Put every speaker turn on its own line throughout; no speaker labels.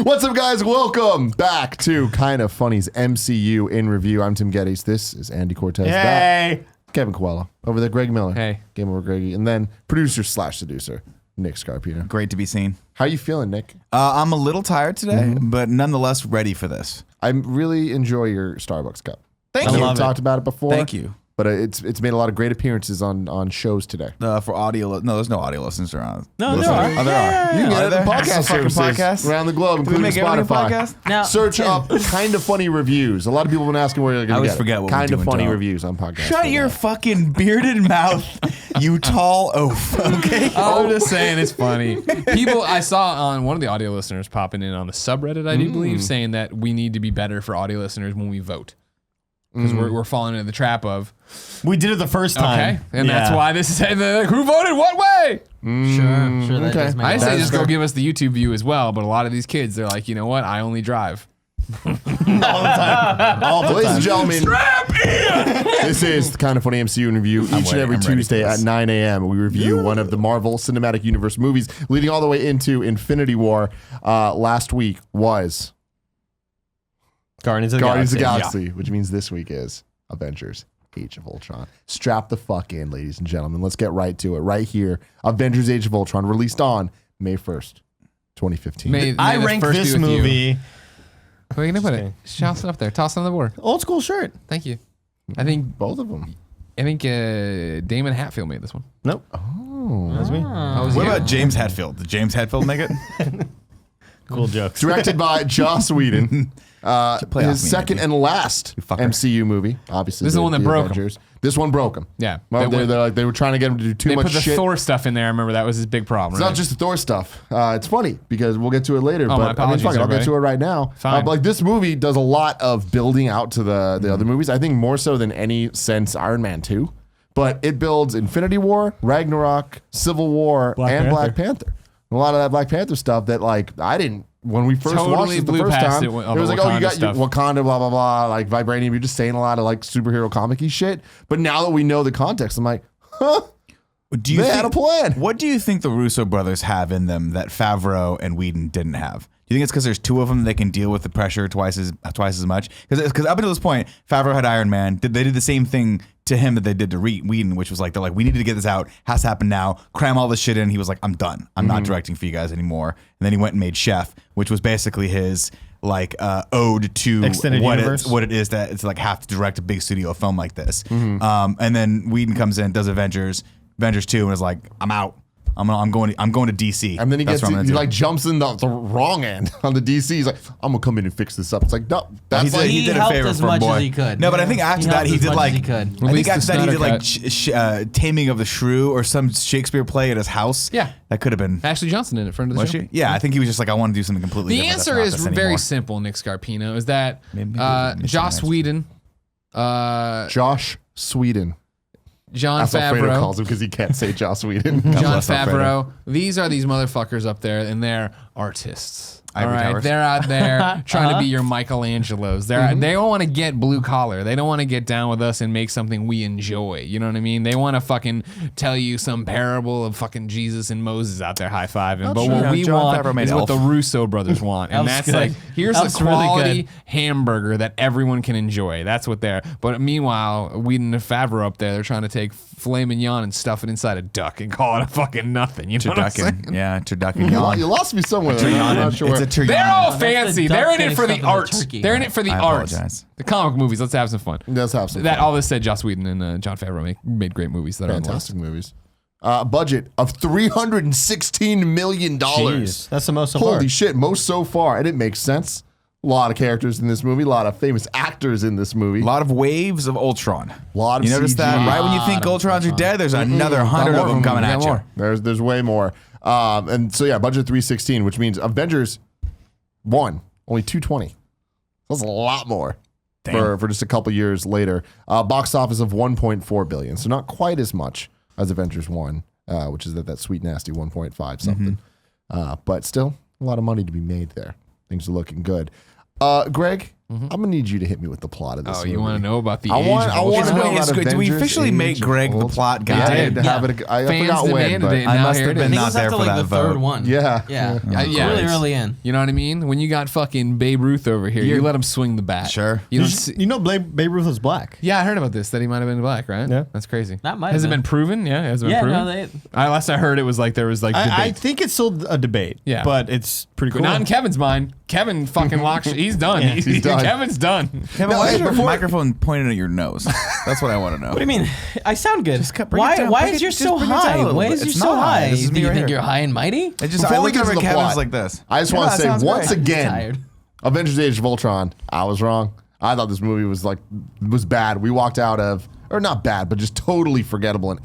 What's up, guys? Welcome back to Kind of Funny's MCU in Review. I'm Tim Gettys. This is Andy Cortez.
Hey.
Kevin Coelho. Over there, Greg Miller.
Hey.
Game Over Greggy. And then producer/seducer, Nick Scarpino.
Great to be seen.
How you feeling, Nick?
I'm a little tired today, but nonetheless ready for this.
I really enjoy your Starbucks cup.
Thank
I
you.
know we've talked about it before.
Thank you.
But it's made a lot of great appearances on shows today.
For audio, no, there's no audio listeners around.
No, there are.
Oh, there are.
You can get it in
Are
podcast
there?
services
Podcast?
around the globe,
Do we
including
make everything
Spotify.
podcast?
Now,
Search up Kind of Funny Reviews. A lot of people have been asking where you're going to
I
get
always
it.
forget what we
Kind
do
of
in
Funny
talk.
Reviews on podcast.
Shut your fucking bearded mouth, you tall oaf. Okay.
I'm just saying it's funny. People I saw on one of the audio listeners popping in on the subreddit, I do believe, saying that we need to be better for audio listeners when we vote. Because we're falling into the trap of,
we did it the first time.
okay, and that's why this is like, who voted what way?
Sure, that does make
I say
sense.
just go give us the YouTube view as well, but a lot of these kids, they're like, you know what? I only drive.
all the
Ladies
time.
and gentlemen, this is the Kind of Funny MCU in Review. Each and
ready.
every
I'm ready
Tuesday
for
at
this.
9 a.m. We review one of the Marvel Cinematic Universe movies, leading all the way into Infinity War. Last week was
Guardians of the
Guardians of the
Galaxy.
Galaxy, which means this week is Avengers Age of Ultron. Strap the fuck in, ladies and gentlemen. Let's get right to it. Right here, Avengers Age of Ultron, released on May 1st, 2015.
I
the
rank
first
this
be with you.
movie
Where are you going to put it? Toss it up there. Toss it on the board.
old school shirt.
Thank you. I think
Both of them.
Damon Hatfield made this one.
Nope.
Oh.
That's me.
What about James Hetfield? Did James Hetfield make it?
Cool jokes.
Directed by Joss Whedon.
Play off
His
me,
second
Andy.
and last
You fucker.
MCU movie, obviously.
This is the one that broke him.
Avengers. This one broke him.
Yeah.
Well,
They went-
they were trying to get him to do too
They
much
put the
shit.
Thor stuff in there. I remember that was his big problem.
It's not just the Thor stuff. It's funny because we'll get to it later.
Oh, my
but I mean,
apologies,
fuck it, I'll get
everybody.
to it right now.
Fine.
But like this movie does a lot of building out to the other movies. I think more so than any since Iron Man 2. But it builds Infinity War, Ragnarok, Civil War, and Black Panther. And a lot of that Black Panther stuff that like I didn't when we first
Totally
watched it the
blew
first
past
time.
it with all
It was
the
like, oh, you
Wakanda
got your
stuff.
Wakanda, blah blah blah, like vibranium. You're just saying a lot of like superhero comic-y shit. But now that we know the context, I'm like, huh?
Do you
They had a plan.
What do you think the Russo brothers have in them that Favreau and Whedon didn't have? Do you think it's because there's two of them that can deal with the pressure twice as much? Because up until this point, Favreau had Iron Man. They did the same thing to him that they did to Whedon, which was like, they're like, we needed to get this out. Has to happen now. Cram all this shit in. He was like, I'm done. I'm not directing for you guys anymore. And then he went and made Chef, which was basically his like ode to
Extended universe.
what it is that it's like have to direct a big studio film like this. And then Whedon comes in, does Avengers 2, and is like, I'm out. I'm going to DC.
And then
That's what I'm gonna do.
like jumps in the wrong end on the DC. He's like, I'm gonna come in and fix this up. It's like, no, that's
He
like
did a
helped
favor
as
for
much
boy.
as he could.
No, but I think after that he
helped
did
as much
like
as he could.
I think
Release
after
the
that he did
Snyder
like Taming of the Shrew or some Shakespeare play at his house.
Yeah.
that could have been.
Ashley Johnson in it, friend of the
Was
show.
she? Yeah, I think he was just like, I want to do something completely
The
different.
answer
That's
is
not this
very
anymore.
simple, Nick Scarpino, is that
Maybe
Joss Whedon,
Josh Sweden.
John
That's what Fredo
Favreau,
calls him because he can't say Joss Whedon.
John
bless Alfredo.
Favreau. These are these motherfuckers up there, and they're artists. All
Ivory
right,
towers.
they're out there trying to be your Michelangelos. They don't want to get blue collar. They don't want to get down with us and make something we enjoy. You know what I mean? They want to fucking tell you some parable of fucking Jesus and Moses out there high fiving. But
true.
what we
John Favreau
want
made
is what
Elf.
the Russo brothers want, and
Elf's
that's like
good.
here's
Elf's
the
really
quality
good.
hamburger that everyone can enjoy. That's what they're. But meanwhile, Whedon and Favreau up there, they're trying to take filet mignon and stuff it inside a duck and call it a fucking nothing. You know what I'm saying?
Turducken. Yeah, Turducken.
You lost me somewhere. there. I'm not sure.
It's a turducken.
They're all
the
fancy.
duck
They're in it
getting
for the
stuffed in the
arts.
turkey.
They're in it for the
I
arts.
apologize.
The comic movies. Let's have some fun.
Let's have some
That
fun.
all this said, Joss Whedon and John Favreau made great movies that
Fantastic movies. Budget of $316 million.
Jeez, that's the most so far.
Holy shit, most so far. And it makes sense. A lot of characters in this movie, a lot of famous actors in this movie.
A lot of waves of Ultron.
Lot of
You notice
CG.
that? Right when you think Ultrons are dead, there's another 100 of them coming at you.
There's way more. And so yeah, budget 316, which means Avengers 1, only 220. That's a lot more for just a couple years later. Box office of 1.4 billion, so not quite as much as Avengers 1, which is that sweet nasty 1.5 something. But still a lot of money to be made there. Things are looking good. Greg, I'm gonna need you to hit me with the plot of this.
Oh,
movie.
you want to know about the
I
age
want-
of
I want
Ultron?
to know about
Did we
Avengers
officially make
Age of
Greg the
Ultron?
plot
I
guy?
did.
Yeah.
I
Fans
forgot when,
demanded
but
it.
I
Now
must
here
have
it
been
is.
I think
not
it's
there
after
for
like
that
the third
vote.
one.
Yeah.
Yeah.
Yeah,
Really
it's-
early in.
You know what I mean? When you got fucking Babe Ruth over here, you let him swing the bat.
Sure.
You don't see,
You know, Babe Ruth was black.
yeah, I heard about this, that he might have been black, right?
Yeah.
That's crazy.
That might
Has
have
it been
been.
proven? Yeah, has it been
Yeah,
proven?
no, they.
Last I heard, it was like there was like debate.
I think it's still a debate.
Yeah.
But it's pretty
But
cool.
not in Kevin's mind. Kevin fucking locks. He's done.
Yeah,
he's done.
Kevin's done.
Kevin, why is your microphone pointed at your nose? That's what I want to know.
What do you mean? I sound good.
bring it down,
Why
bring
is
it-
yours
just
so
bring it down a
high?
little
Why
bit.
is yours
It's
so
not high.
high?
This is
Do
me
you
right
think
here.
you're high and mighty?
It just,
Before
I
we
look
get to
over
the
at Kevin's
plot,
like this.
I just want to
that
say
sounds
once
great.
again,
Tired.
Avengers: Age of Ultron. I was wrong. I thought this movie was bad. We walked out of, or not bad, but just totally forgettable and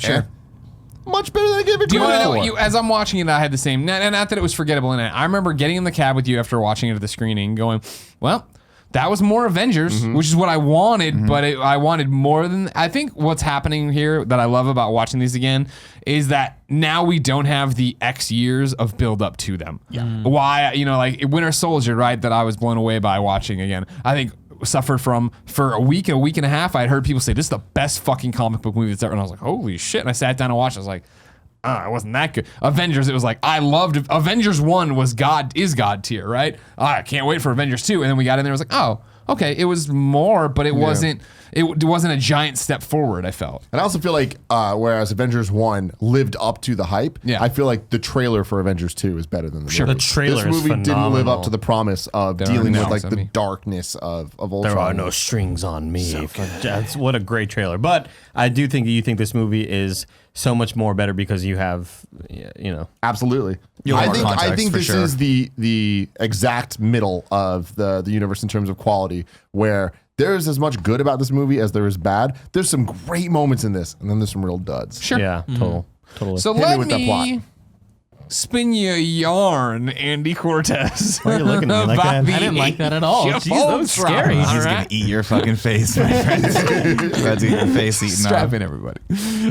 much better than I gave it
Do you want to know
credit
what
for.
as I'm watching it, I had the same. Not that it was forgettable in it. I remember getting in the cab with you after watching it at the screening, going, "Well, that was more Avengers, which is what I wanted, but I wanted more than." I think what's happening here that I love about watching these again is that now we don't have the X years of build up to them. Yeah. Why, like Winter Soldier, right? That I was blown away by watching again. I think suffered from for a week and a half. I'd heard people say this is the best fucking comic book movie that's ever, and I was like, holy shit! And I sat down and watched. I was like, it wasn't that good. Avengers, it was like I loved Avengers 1 was God tier, right? I can't wait for Avengers 2, and then we got in there. I was like, oh, okay, it was more, but it wasn't. It wasn't a giant step forward. I felt.
And I also feel like whereas Avengers 1 lived up to the hype,
Yeah.
I feel like the trailer for Avengers 2 is better than the
Sure.
movie.
The trailer
This
is
movie didn't live
phenomenal.
up to the promise of
There are
dealing with
no-
like
I
the
mean-
darkness of Ultron.
There are no strings on me. That's what a great trailer. But I do think that you think this movie is so much more better because you have,
Absolutely.
You
I
want
think
more
I
context,
think
for
this
sure.
is the exact middle of the universe in terms of quality, where there is as much good about this movie as there is bad. There's some great moments in this, and then there's some real duds.
Sure.
Yeah, totally.
So
Hit me
let
with that plot.
me spin you a yarn, Andy Cortez.
Why are you looking at me like
about
that?
the
I didn't like that at all.
age of
Jeez, that was
Ultron,
scary.
all
He's
right?
gonna eat your fucking face, my friend. About to eat your face eaten
Strap
off.
in, everybody.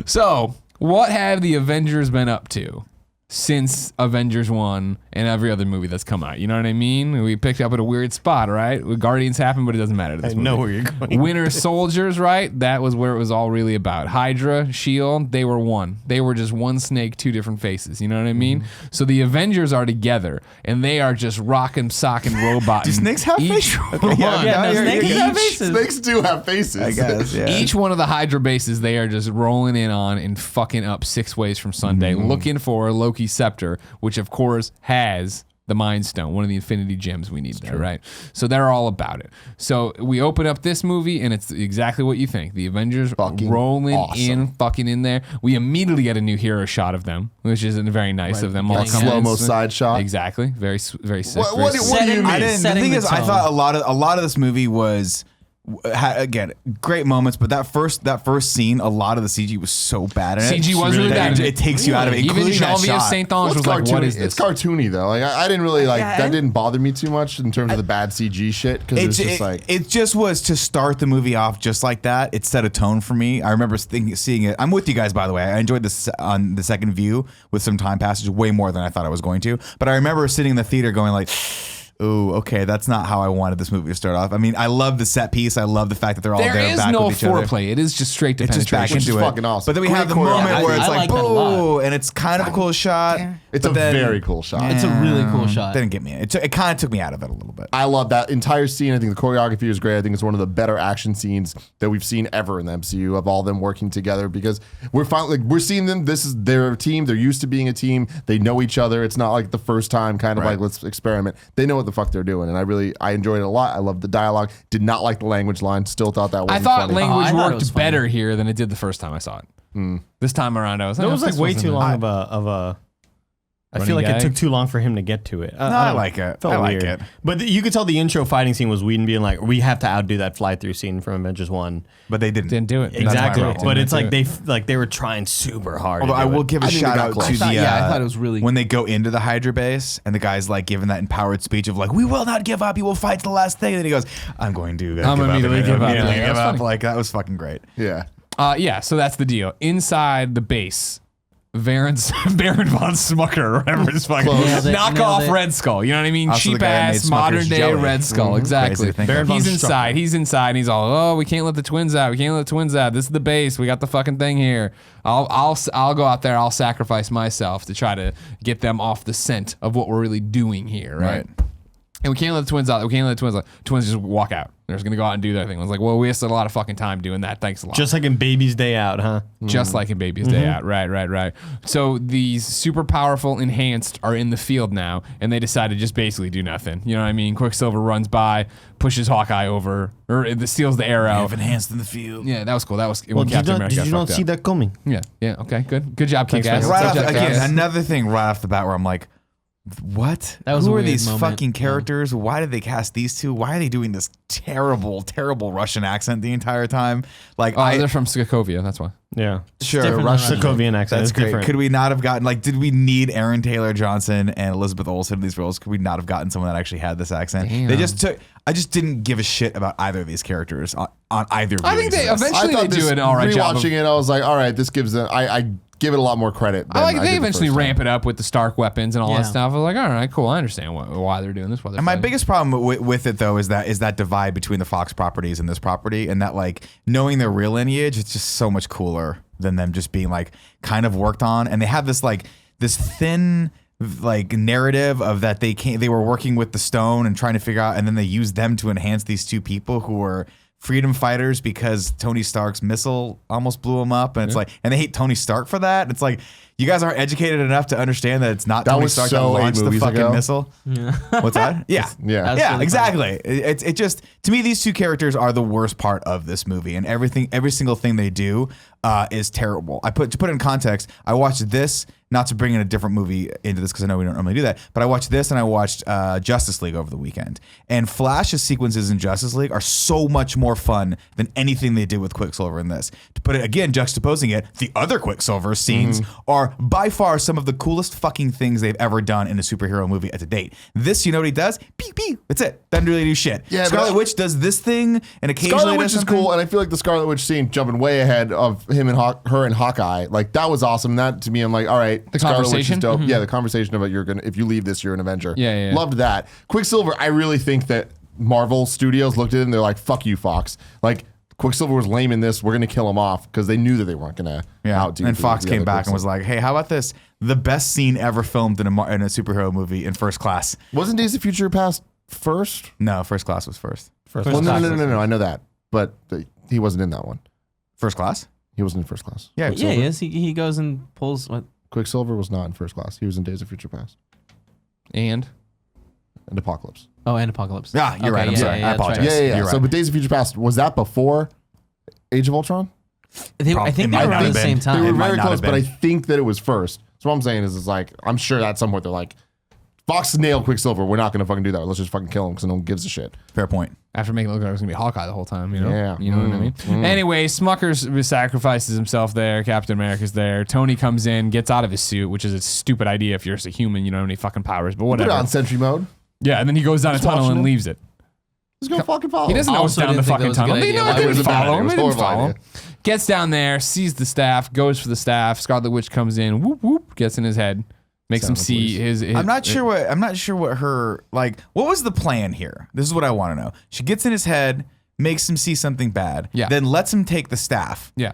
So, what have the Avengers been up to since Avengers 1 and every other movie that's come out? You know what I mean? We picked up at a weird spot, right? Guardians happened, but it doesn't matter to this
I know
movie.
where you're going.
Winter Soldiers, right? That was where it was all really about. Hydra, Shield, they were one. They were just one snake, two different faces. You know what I mean? So the Avengers are together, and they are just rockin', sockin' robot.
Do snakes have
each
facial?
one,
Yeah, no, snakes have
Each
faces.
snakes do have faces.
I guess. Yeah.
Each one of the Hydra bases, they are just rolling in on and fucking up 6 ways from Sunday, looking for Loki's scepter, which of course has the Mind Stone, one of the Infinity Gems we need there, right? So they're all about it. So we open up this movie, and it's exactly what you think. The Avengers
Fucking
rolling
awesome.
fucking in there. We immediately get a new hero shot of them, which is very nice of them all
That
coming in.
slow-mo side shot.
Exactly. Very sick.
What
very
do
sick.
you mean?
I didn't. The
Setting
thing
the
is, I
tone.
thought a lot of this movie was. Again, great moments, but that first scene, a lot of the CG was so bad. In it.
CG was really bad.
It takes you out of it.
Even
including that
Jean-Vive
shot.
Saint-Ange
Well,
was like, what is
It's
this?
cartoony though. Like I didn't really like
Yeah,
that. Didn't bother me too much in terms of the bad CG shit because it's just like
it just was to start the movie off just like that. It set a tone for me. I remember seeing it. I'm with you guys, by the way. I enjoyed this on the second view with some time passage way more than I thought I was going to. But I remember sitting in the theater going like, ooh, okay, that's not how I wanted this movie to start off. I mean, I love the set piece. I love the fact that they're all
There
there
is
back
no
with each other.
foreplay. It is just straight to
It's just back
penetration.
into
is
it.
fucking awesome.
But then we
Great
have the
choreography.
moment where
I
it's like,
like that a lot.
boo, and it's kind of a cool shot.
it's
but
a
then-
very cool shot.
It's a really cool shot.
Didn't get me. It kind of took me out of it a little bit.
I love that entire scene. I think the choreography is great. I think it's one of the better action scenes that we've seen ever in the MCU of all them working together because we're seeing them. This is their team. They're used to being a team. They know each other. It's not like the first time kind of
Right.
like let's experiment. They know what the fuck they're doing, and I enjoyed it a lot. I love the dialogue. Did not like the language line. Still thought that was
I thought
funny.
language
I thought it was
worked
funny.
better here than it did the first time I saw it. This time around, I was.
That was like
this
way
wasn't
too
a-
long of a. I
Running
feel like
gag?
it took too long for him to get to it.
I
don't know.
like it.
Felt
I like
weird.
it.
But you could tell the intro fighting scene was Whedon being like, we have to outdo that fly-through scene from Avengers 1.
But they didn't.
Didn't do it. That's my
Exactly.
problem.
But it's
Didn't
like
do it.
they were trying super hard.
Although
to
I
do
will
it.
give
I
a
think they
shout
got
out
close.
to
I
thought-
the
yeah, I thought it was really-
when they go into the Hydra base and the guy's like giving that empowered speech of like, we will not give up, you will fight to the last thing. And then he goes, I'm going to
immediately give up.
Immediately
Yeah,
give
that's
up.
funny.
Like that was fucking great.
Yeah.
Yeah, so that's the deal. Inside the base, Baron von Smucker or whatever his fucking
Close.
knockoff Red Skull. You know what I mean?
Also the
Cheap
guy that made
ass
Smucker's
modern day
jelly.
Red Skull. Exactly.
Crazy to think
Baron
of.
von
He's
Strucker.
inside. He's inside. And he's all, oh, we can't let the twins out. We can't let the twins out. This is the base. We got the fucking thing here. I'll go out there. I'll sacrifice myself to try to get them off the scent of what we're really doing here, right? And we can't let the twins out. We can't let the twins out. Twins just walk out. They're just gonna go out and do their thing. I was like, well, we wasted a lot of fucking time doing that. Thanks a lot.
Just like in Baby's Day Out, huh?
Just like in Baby's Day Out. Right. So these super powerful enhanced are in the field now, and they decide to just basically do nothing. You know what I mean? Quicksilver runs by, pushes Hawkeye over, or steals the arrow.
Have enhanced in the field.
Yeah, that was cool. That was
Well,
when
did
Captain
you
America
not
got fucked
see
up.
that coming?
Yeah. Okay, good job,
Thanks,
Kick-Ass.
man.
Right
Good
off,
job,
again,
Kick-Ass.
another thing right off the bat where I'm like, what?
That was
Who
a
are
weird
these
moment.
fucking characters? Why did they cast these two? Why are they doing this terrible, terrible Russian accent the entire time? Like,
Oh, they're from Sokovia. That's why.
Yeah.
sure,
different than
Russian.
Sokovian accent.
That's
It's
great.
different.
Could we not have gotten, like, did we need Aaron Taylor Johnson and Elizabeth Olsen in these roles? Could we not have gotten someone that actually had this accent?
Damn.
They just took, I just didn't give a shit about either of these characters on either
I think
viewings
they
of this.
eventually
I thought
they do
this,
an all right job.
rewatching it, I was like, all right, this gives them. I give it a lot more credit.
I like
than
they
did the
eventually
first time.
ramp it up with the Stark weapons and all
Yeah.
that stuff. I was like, all right, cool. I understand why they're doing this. Why they're
And my
fighting.
biggest problem with it though is that divide between the Fox properties and this property, and that like knowing their real lineage, it's just so much cooler than them just being like kind of worked on. And they have this like this thin like narrative of that they were working with the Stone and trying to figure out, and then they used them to enhance these two people who were freedom fighters because Tony Stark's missile almost blew him up, and it's like, and they hate Tony Stark for that. It's like, you guys aren't educated enough to understand that it's not
That
Tony
was
Stark
so
that
8
launched the
movies
fucking
ago.
missile. What's that? Yeah.
Yeah.
That's
Yeah,
really
exactly. It just, to me, these two characters are the worst part of this movie, and every single thing they do is terrible. To put it in context, I watched this, not to bring in a different movie into this because I know we don't normally do that, but I watched this and I watched Justice League over the weekend. And Flash's sequences in Justice League are so much more fun than anything they did with Quicksilver in this. To put it again, juxtaposing it, the other Quicksilver scenes are by far some of the coolest fucking things they've ever done in a superhero movie to date. This, you know what he does? Pew, pew. That's it. Doesn't really do shit.
Yeah,
Scarlet
but-
Witch does this thing and occasionally
Scarlet Witch
does
is
something.
cool, and I feel like the Scarlet Witch scene jumping way ahead of him and her and Hawkeye. Like that was awesome. That to me, I'm like, all right,
The
Scarlet Witch is
conversation?
dope. Yeah, the conversation about if you leave this, you're an Avenger.
Yeah.
Loved that. Quicksilver, I really think that Marvel Studios looked at it and they're like, fuck you, Fox. Like Quicksilver was lame in this. We're gonna kill him off because they knew that they weren't gonna outdo.
And
the
Fox
other
came back and was
Quicksilver.
like, "Hey, how about this? The best scene ever filmed in a superhero movie in First Class."
Wasn't Days of Future Past first?
No, First Class was first.
Well, no. I know that, but he wasn't in that one.
First Class?
He wasn't in First Class.
Yeah,
Yeah, he is. He goes and pulls what?
Quicksilver was not in First Class. He was in Days of Future Past
And
and Apocalypse.
Oh, and Apocalypse.
Yeah, you're right. I'm sorry. I apologize.
Yeah.
You're
So,
right.
but Days of Future Past, was that before Age of Ultron?
I think
It
they
might
were
not
around
have
the same
been.
They
time.
were
It might
very
not
close,
have
but I
been.
think that it was first. So what I'm saying is like, I'm sure at some point they're like, Fox nailed Quicksilver. We're not going to fucking do that. Let's just fucking kill him because no one gives a shit.
Fair point.
after making it look like it was gonna be Hawkeye the whole time, you know?
Yeah.
You know what I mean? Anyway, Smuckers sacrifices himself there. Captain America's there. Tony comes in, gets out of his suit, which is a stupid idea if you're just a human. You don't have any fucking powers, but
Put
whatever.
it on sentry mode.
Yeah, and then he goes down a
Just
tunnel
watching
and
him.
leaves it.
Just go fucking follow.
He doesn't know it's
Also
down the
didn't think
fucking
that was a
tunnel.
good
They
idea.
know
Why
it
would
didn't
you do that?
follow
It
him.
was
It didn't
horrible
follow him.
idea.
Gets down there, sees the staff, goes for the staff. Scarlet Witch comes in, whoop whoop, gets in his head, makes him
Sound
see
police.
his
I'm not sure what her like. What was the plan here? This is what I want to know. She gets in his head, makes him see something bad,
Yeah.
then lets him take the staff.
Yeah.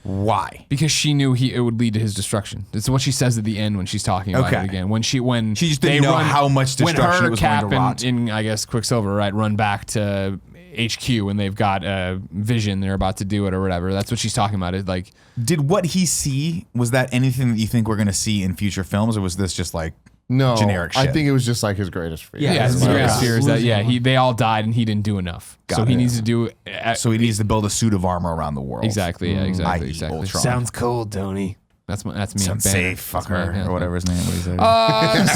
Why?
Because she knew it would lead to his destruction. That's what she says at the end when she's talking about
Okay.
it again. When she
just didn't know how much destruction
when her,
it was going
Cap
to rot.
and I guess Quicksilver, right, run back to HQ and they've got a vision. They're about to do it or whatever. That's what she's talking about. Is like,
Did what he see, was that anything that you think we're going to see in future films, or was this just like
No,
generic
I
shit?
think it was just like his greatest fear.
Yeah,
his
it's like
greatest fear is that
losing
they all died and he didn't do enough.
Got
So he
it.
needs to do
So he needs to build a suit of armor around the world.
exactly. Yeah, exactly.
I.e.
Exactly.
Ultron.
cold, Tony. That's me.
Some
Banner.
safe
That's my-
fucker,
yeah.
or whatever his name was.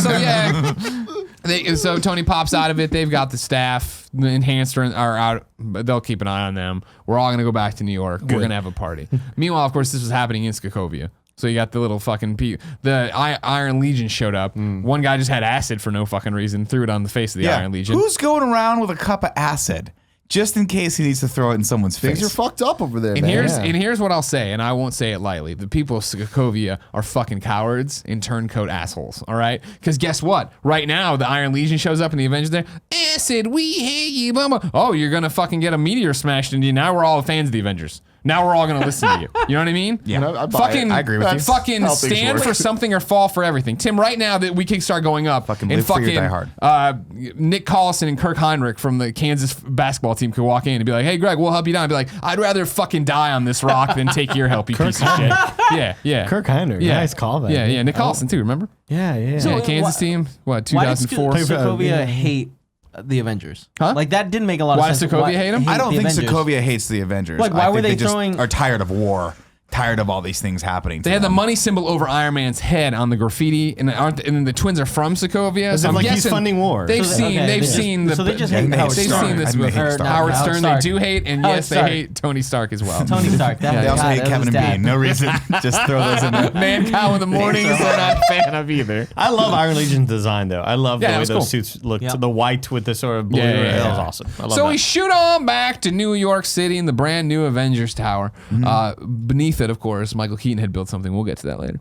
So yeah, so Tony pops out of it. They've got the staff, the enhanced are out, but they'll keep an eye on them. We're all gonna go back to New York. We're gonna have a party. Meanwhile, of course, this was happening in Sokovia. So you got the little fucking the Iron Legion showed up. One guy just had acid for no fucking reason, threw it on the face of the Iron Legion.
Who's going around with a cup of acid? just in case he needs to throw it in someone's
Things
face.
are fucked up over there,
And
man.
here's what I'll say, and I won't say it lightly. The people of Sokovia are fucking cowards and turncoat assholes, all right? Because guess what? Right now, the Iron Legion shows up in the Avengers there. Acid, we hate you, mama. Oh, you're going to fucking get a meteor smashed into you. Now we're all fans of the Avengers. Now we're all going to listen to you. You know what I mean?
Yeah.
I buy
Fucking,
it.
I agree with you.
fucking
How things
stand
work.
for something or fall for everything. Tim, right now that we can start going up
Fucking
and
live free or
fucking
die hard.
Nick Collison and Kirk Heinrich from the Kansas basketball team could walk in and be like, hey, Greg, we'll help you down. I'd be like, I'd rather fucking die on this rock than take your help, you piece of shit. Yeah.
Kirk Heinrich.
Yeah.
Nice call, man.
Yeah. Nick Collison, too, remember?
Yeah.
Yeah, Kansas team, what,
Why does
2004?
Sokovia hate the Avengers?
Huh?
Like that didn't make a lot
Why
of
does
sense.
Sokovia hate 'em?
I don't
the
think
Avengers.
Sokovia hates the Avengers.
Like, why
I
were
think
they
just
throwing-
are tired of war, tired of all these things happening.
They had the money symbol over Iron Man's head on the graffiti, and then the twins are from Sokovia.
As
So
if
I'm
like he's
guessing
funding war.
They've
So
seen,
okay,
they've
they just-
seen the.
so they just
hate
they've
Howard
seen
Stark.
this
I
with
hate Stark.
Howard
Howard
Stern.
Stark.
They do hate, and
Howard
yes, they
Stark.
hate Tony Stark as well.
Tony Stark.
They also hate Kevin and Bean. No reason. Just throw those in there.
Man, cow in the mornings, they're not a fan of either.
I love Iron Legion's design, though. I love
Yeah,
the
it
way
was
those
cool.
suits looked.
Yeah.
The white with the sort of blue.
Yeah,
That was awesome. I love
So
that.
we shoot on back to New York City in the brand new Avengers Tower. Beneath it, of course, Michael Keaton had built something. We'll get to that later.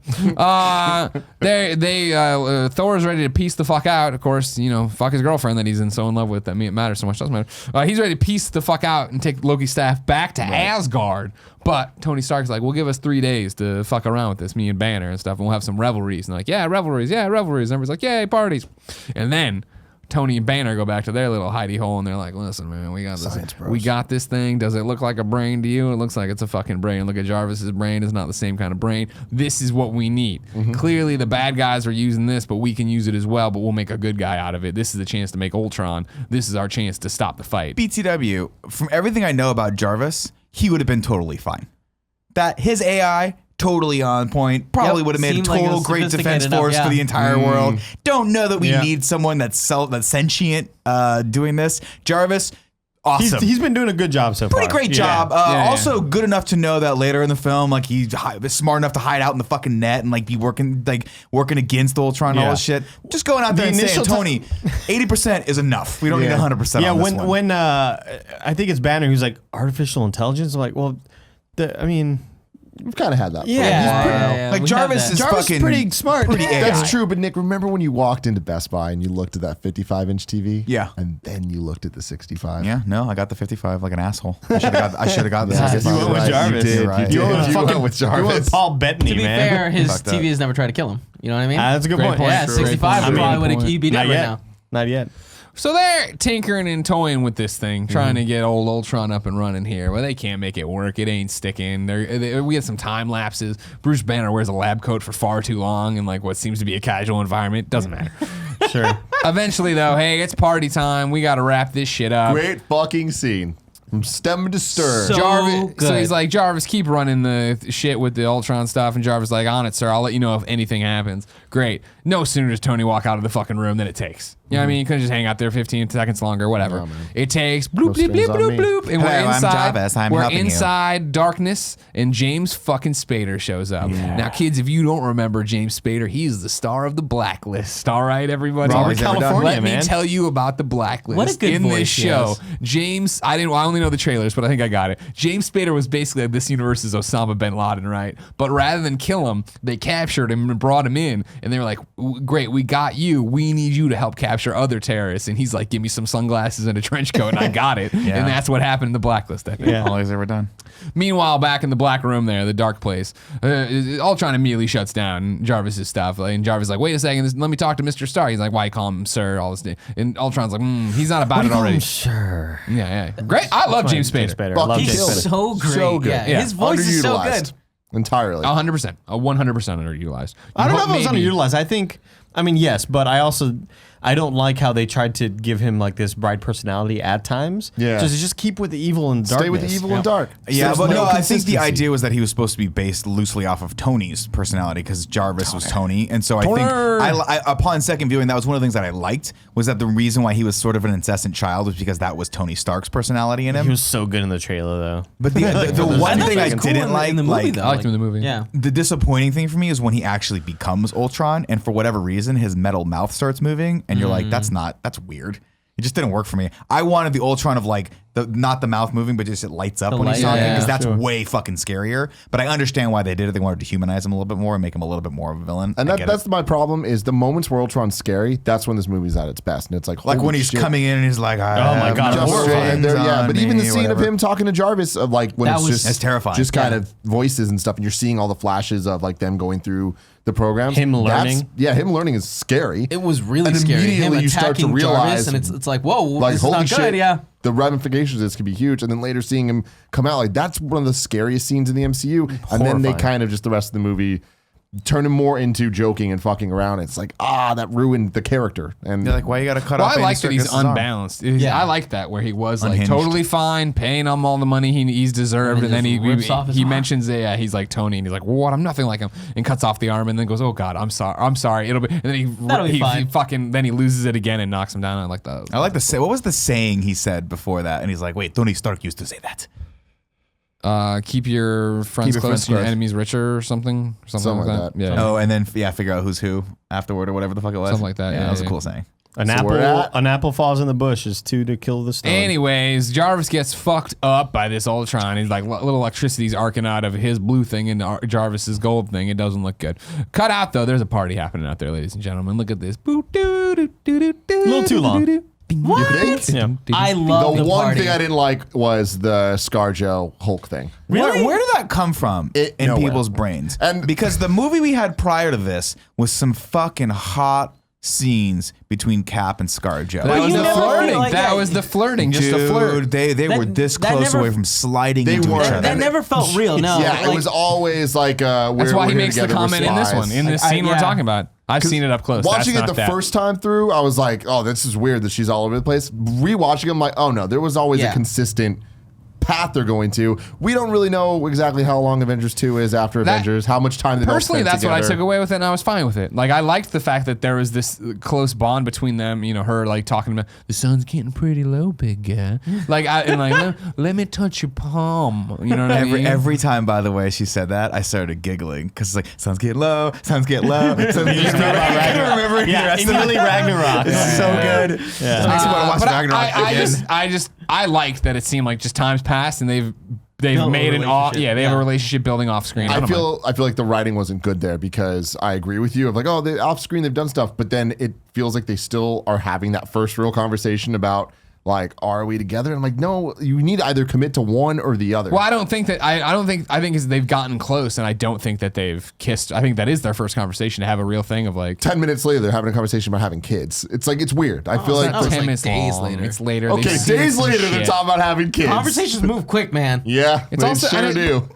Thor's ready to piece the fuck out. Of course, fuck his girlfriend that he's so in love with. That it matters so much. Doesn't matter. He's ready to piece the fuck out and take Loki's staff back to Asgard. But Tony Stark's like, we'll give us 3 days to fuck around with this, me and Banner and stuff, and we'll have some revelries. And they're like, yeah, revelries. And everybody's like, yay, parties. And then Tony and Banner go back to their little hidey hole, and they're like, listen, man, we got this.
Science bros.
We got this thing. Does it look like a brain to you? It looks like it's a fucking brain. Look at Jarvis's brain. It's not the same kind of brain. This is what we need. Clearly, the bad guys are using this, but we can use it as well, but we'll make a good guy out of it. This is the chance to make Ultron. This is our chance to stop the fight.
BTW, from everything I know about Jarvis, he would have been totally fine. That his AI, totally on point, probably
Yep,
would have made a
seemed like
total
a
great defense
sophisticated enough,
force for
yeah.
the entire world. Don't know that we
Yeah.
need someone that's sentient doing this. Jarvis, awesome.
He's been doing a good job so far.
Pretty great
Yeah.
job.
Yeah.
Also good enough to know that later in the film, like he's smart enough to hide out in the fucking net and like be working against Ultron and all
Yeah.
this shit. Just going out there
The
and saying,
initial
Tony, 80% is enough. We don't need
Yeah.
100%
Yeah,
on this one.
when I think it's Banner who's like artificial intelligence. I'm like, well,
We've kind of had that.
Like Jarvis is
Jarvis
fucking
is pretty smart.
pretty AI.
That's true, but Nick, remember when you walked into Best Buy and you looked at that 55-inch TV?
Yeah.
And then you looked at the 65.
Yeah, no, I got the 55 like an asshole. I should have got the
Yeah,
65.
you went with
Jarvis.
You did.
Right.
You
You
did.
went
You
fucking-
went with
you went
Jarvis.
with Paul Bettany,
To be
man.
fair, his
Fucked up.
TV has never tried to kill him. You know what I mean?
That's a good
Great
point.
point.
Yeah,
Great
65
point.
probably would have
Great
be
Not
dead right
yet.
now.
Not yet.
So they're tinkering and toying with this thing, trying to get old Ultron up and running here. Well, they can't make it work. It ain't sticking. We had some time lapses. Bruce Banner wears a lab coat for far too long in like what seems to be a casual environment. Doesn't matter.
Sure.
Eventually, though, hey, it's party time. We got to wrap this shit up.
Great fucking scene. From stem to stern.
So
So
good.
he's like, Jarvis, keep running the shit with the Ultron stuff. And Jarvis like, on it, sir. I'll let you know if anything happens. Great. No sooner does Tony walk out of the fucking room than it takes. You know what I mean? You couldn't just hang out there 15 seconds longer, whatever.
No, man.
It takes bloop, bloop,
strings
bloop,
on
bloop,
me.
bloop. And
Hello,
we're
I'm
inside.
Jarvis. I'm
we're
helping you.
inside darkness, and James fucking Spader shows up. Now, kids, if you don't remember James Spader, he's the star of The Blacklist. All right, everybody?
Robert
California,
Let
man.
me tell you about The Blacklist.
What a good
in
voice
this
he
show.
has.
James, I only know the trailers, but I think I got it. James Spader was basically like this universe's Osama bin Laden, right? But rather than kill him, they captured him and brought him in, and they were like, "Great, we got you. We need you to help capture other terrorists." And he's like, "Give me some sunglasses and a trench coat," and I got it.
Yeah.
And that's what happened in The Blacklist, I think.
Yeah.
All he's ever done.
Meanwhile, back in the black room there, the dark place, Ultron immediately shuts down Jarvis's stuff. And Jarvis is like, wait a second, let me talk to Mr. Stark. He's like, why you call him sir? All this. And Ultron's like, he's not about it already.
Sure.
Yeah. Great. I love James Spader.
I
Fuck,
love
he
He's
killed
James
it.
Spader.
so great.
So good.
Yeah.
Yeah.
His voice is so good.
Underutilized. Entirely.
100%. 100% underutilized.
I don't know if it was
Maybe.
underutilized. I mean, yes, but I don't like how they tried to give him like this bright personality at times.
Yeah.
Just keep with the evil and darkness.
Stay with the evil and dark.
Yeah,
There's
but no, I think
consistency.
the idea was that he was supposed to be based loosely off of Tony's personality because Jarvis was Tony, and so I think I upon second viewing, that was one of the things that I liked was that the reason why he was sort of an incessant child was because that was Tony Stark's personality in him.
He was so good in the trailer, though.
But the one
thought
thing
he
I
was cool
didn't
in the-
like,
in the movie,
like,
though.
I liked him in the movie.
Yeah.
the disappointing thing for me is when he actually becomes Ultron, and for whatever reason, his metal mouth starts moving, and you're like, that's weird. It just didn't work for me. I wanted the Ultron of like not the mouth moving, but just it lights up
The
when he's
light,
talking
yeah.
because that's
Sure.
way fucking scarier. But I understand why they did it. They wanted to humanize him a little bit more and make him a little bit more of a villain.
And
I get
that's
it.
my problem is the moments where Ultron's scary, that's when this movie's at its best. And it's like
Like
holy
when he's
shit.
coming in and he's like,
Oh my God,
Just
horrifying.
there, yeah,
on
but even the
me,
scene
whatever.
of him talking to Jarvis of like when
That
it's
was-
just
That's terrifying.
just kind
Yeah.
of voices and stuff, and you're seeing all the flashes of like them going through the programs.
Him
That's-
learning.
Yeah, him learning is scary.
It was really
And
scary. Him
immediately you start to
attacking
realize,
Jarvis, and it's like, whoa,
like
this is
holy
not
shit,
good. Yeah.
the ramifications of this could be huge. And then later seeing him come out, like that's one of the scariest scenes in the MCU. And then they
Horrifying.
kind of just the rest of the movie turn him more into joking and fucking around. It's like that ruined the character. And
They're like, why you got to cut
Well,
off
I
Andy
like that he's
Serkis' arm?
unbalanced.
Yeah.
I like that where he was like
Unhinged.
totally fine, paying him all the money he's deserved, and
And then
then
just rips off his
he
arm.
mentions he's like Tony, and he's like, "What? I'm nothing like him," and cuts off the arm, and then goes, "Oh God, I'm sorry, it'll be," and then
That'll be
he
fine.
fucking then he loses it again and knocks him down. I like that.
I like what was the saying he said before that? And he's like, wait, Tony Stark used to say that.
Keep your friends
Keep your
close,
friends
your
close.
enemies richer, or something
Something like that.
Yeah,
Oh, and then figure out who's who afterward or whatever the fuck it was.
Something like that,
Yeah,
yeah,
that was a
yeah.
cool saying.
An apple falls in the bush is 2 to kill the stone.
Anyways, Jarvis gets fucked up by this Ultron. He's like, little electricity's arcing out of his blue thing into Jarvis's gold thing. It doesn't look good. Cut out though. There's a party happening out there, ladies and gentlemen. Look at this. A
little too long.
you think?
Yeah.
I love
The
the
one
party.
thing I didn't like was the ScarJo Hulk thing.
Where did that come from in
Nowhere.
people's brains?
And-
because the movie we had prior to this was some fucking hot scenes between Cap and ScarJo.
That was
you
the
never
flirting.
feel like
that
that.
was the flirting. Just a flirt.
Dude, they were this
that
close
never-
away from sliding
They
into
were.
each other.
That never felt real. No.
Yeah, it
like-
was always like
That's why he makes the comment in this one, in this
Like,
scene we're
yeah.
talking about. I've seen it up close.
Watching
That's
it
not
the
that.
first time through, I was like, oh, this is weird that she's all over the place. Rewatching them, like, oh no, there was always a
Yeah.
consistent path they're going to. We don't really know exactly how long Avengers 2 is after
That-
Avengers, how much time they both
Personally,
spent
that's what I
together.
took away with it, and I was fine with it. Like, I liked the fact that there was this close bond between them. You know, her like talking about the sun's getting pretty low, big guy. Like, let me touch your palm. You know what I mean?
Every time, by the way, she said that, I started giggling because it's like, sun's getting low, sun's getting low. Sun's getting low. I can't remember the
Yeah,
rest of it.
immediately Ragnarok.
It's so good. It makes me want to watch
but
Ragnarok again.
I liked that it seemed like just time's passed and they've
Built a
made an off.
relationship.
Yeah, they have a
Yeah.
relationship building off screen.
I
don't mind.
feel like the writing wasn't good there because I agree with you of like, oh, they off screen they've done stuff, but then it feels like they still are having that first real conversation about like, are we together? And I'm like, no, you need to either commit to one or the other.
Well, I don't think that I think they've gotten close, and I don't think that they've kissed. I think that is their first conversation to have a real thing of like
10 minutes later, they're having a conversation about having kids. It's like, it's weird. I feel like,
it's
10
like
minutes
days
long.
later.
It's later.
okay,
They've seen
days
some
later, they're
shit.
talking about having kids.
Conversations move quick, man.
Yeah,
It's
they
also
sure do.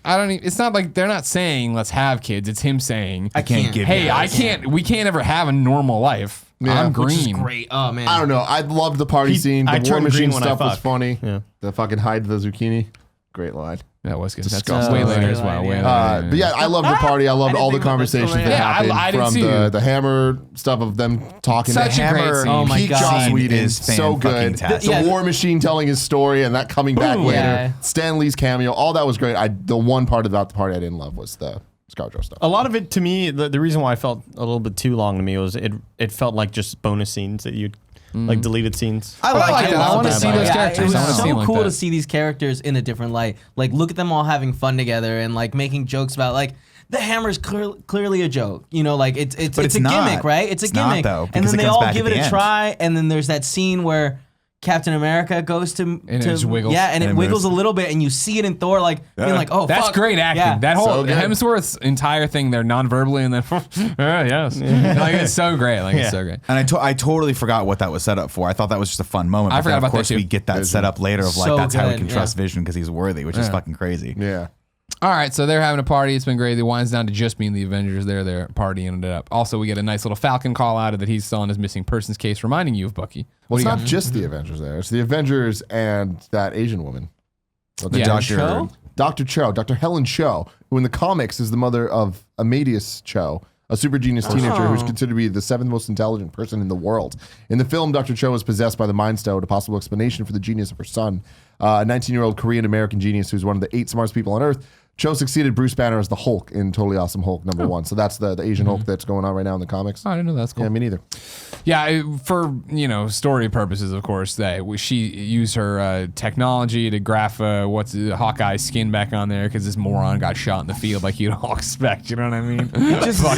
I don't. It's not like they're not saying let's have kids. It's him saying,
I can't
give
"Hey,
you
I can't. We can't ever have a normal life.
Yeah,
I'm
which
Which is
green."
great. Oh man.
I don't know. I loved the party scene. The
I
War
turned
Machine
green when I
stuff was
fuck.
funny.
Yeah.
The fucking hide the zucchini. Great line.
That was good. That's
Disgusting.
way later
Great
as well.
line,
Way
yeah.
later.
But yeah, I loved the party. I loved
I didn't
all the
think about this
conversations
till
that
later.
Yeah,
happened
I did
from
too.
the Hammer stuff of them talking.
Such
to
a great
Hammer
scene.
Oh my
Peak
God.
Joss
Scene
Whedon,
is
so good.
fan-fucking-tastic.
The
Yeah.
War Machine telling his story and that coming back
Boom.
later.
Yeah.
Stan Lee's cameo, all that was great. The one part about the party I didn't love was the ScarJo stuff.
A lot of it to me, the reason why I felt a little bit too long to me was it felt like just bonus scenes that you'd like deleted scenes.
I like that. I
love
want to
that,
see
but
those
yeah,
characters.
It was
I want to
so
see them like
cool
that.
to see these characters in a different light. Like, look at them all having fun together and like making jokes about like the hammer's clearly a joke. You know, like it's
it's
a
not.
gimmick, right? It's a
It's not,
gimmick.
though,
and
because
then
it
they
comes
all
back
give
at
it
the
a
end.
try. And then there's that scene where Captain America goes to
And it just wiggles.
Yeah, and
And
it
it
wiggles
moves.
a little bit, and you see it in Thor, like being like, "Oh,
That's
fuck.
great acting.
Yeah.
That whole
So good.
Hemsworth's entire thing there, non-verbally, and then yes, like it's so great. Like it's so great.
And I totally forgot what that was set up for. I thought that was just a fun moment.
I
but
forgot
then,
about
of
that
course,
too.
we get that set up later of like
So
that's how we
good,
can
yeah.
trust Vision because he's worthy, which is fucking crazy.
Yeah.
All right, so they're having a party. It's been great. It winds down to just being the Avengers. They're partying it up. Also, we get a nice little Falcon call out of that he's still on his missing persons case, reminding you of Bucky.
Well, it's
do you
not just the Avengers there. It's the Avengers and that Asian woman.
The
Yeah.
Doctor.
Cho?
Dr. Cho, Dr. Helen Cho, who in the comics is the mother of Amadeus Cho, a super genius teenager who's considered to be the seventh most intelligent person in the world. In the film, Dr. Cho is possessed by the Mind Stone, a possible explanation for the genius of her son, a 19-year-old Korean-American genius who's one of the 8 smartest people on Earth. show succeeded Bruce Banner as the Hulk in Totally Awesome Hulk #1. So that's the Asian Hulk that's going on right now in the comics.
Oh, I didn't know that's cool.
Yeah, me neither.
Yeah, for story purposes, of course, she used her technology to graph Hawkeye's skin back on there because this moron got shot in the field like you'd all expect. You know what I mean?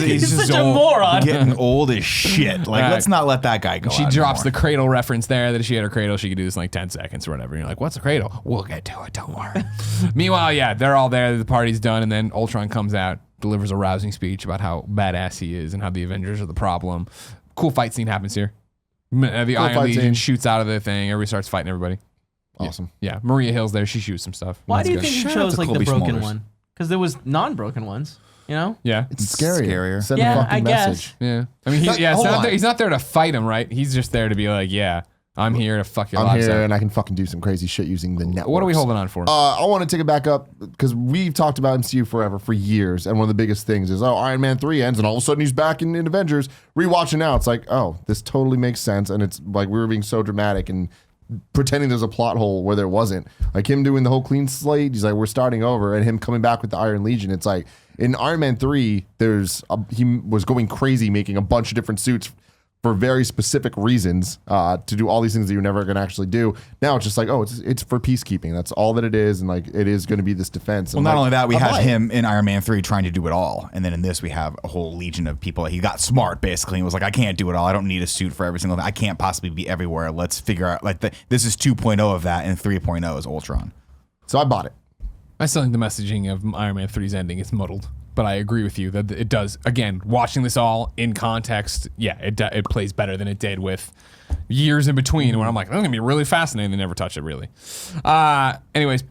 He's
such a moron.
Getting old as shit. Like, let's not let that guy go.
She
out
drops
anymore.
the cradle reference there that if she had her cradle, she could do this in like 10 seconds or whatever. And you're like, what's a cradle? We'll get to it. Don't worry. Meanwhile, yeah, they're all there. The party's done, and then Ultron comes out, delivers a rousing speech about how badass he is and how the Avengers are the problem. Cool fight scene happens here. The Iron Legion shoots out of the thing. Everybody starts fighting everybody.
Awesome.
Yeah, Maria Hill's there. She shoots some stuff.
Why
That's
do you
good.
think you
Shout out
chose
to
like the
Colby
broken
Smulders.
one? Because there was non-broken ones. You know?
Yeah.
It's scarier. Send
Yeah,
a fucking
I guess.
message.
Yeah. I mean, he's not there to fight him, right? He's just there to be like, yeah, I'm here to fuck your
I'm
lives
here
up.
and I can fucking do some crazy shit using the network.
What are we holding on for?
I want to take it back up because we've talked about MCU forever for years, and one of the biggest things is Iron Man 3 ends, and all of a sudden he's back in Avengers. Rewatching now, it's like, oh, this totally makes sense, and it's like we were being so dramatic and pretending there's a plot hole where there wasn't. Like him doing the whole clean slate, he's like, we're starting over, and him coming back with the Iron Legion. It's like in Iron Man 3, he was going crazy making a bunch of different suits for very specific reasons to do all these things that you're never going to actually do. Now it's just like, oh, it's for peacekeeping. That's all that it is, and like it is going to be this defense.
Well, not only that, we had him in Iron Man 3 trying to do it all. And then in this, we have a whole legion of people. He got smart, basically, and was like, I can't do it all. I don't need a suit for every single thing. I can't possibly be everywhere. Let's figure out, this is 2.0 of that, and 3.0 is Ultron.
So I bought it.
I still think the messaging of Iron Man 3's ending is muddled. But I agree with you that it does. Again, watching this all in context, yeah, it plays better than it did with years in between where I'm like, that's going to be really fascinating. They never touch it, really. Anyways,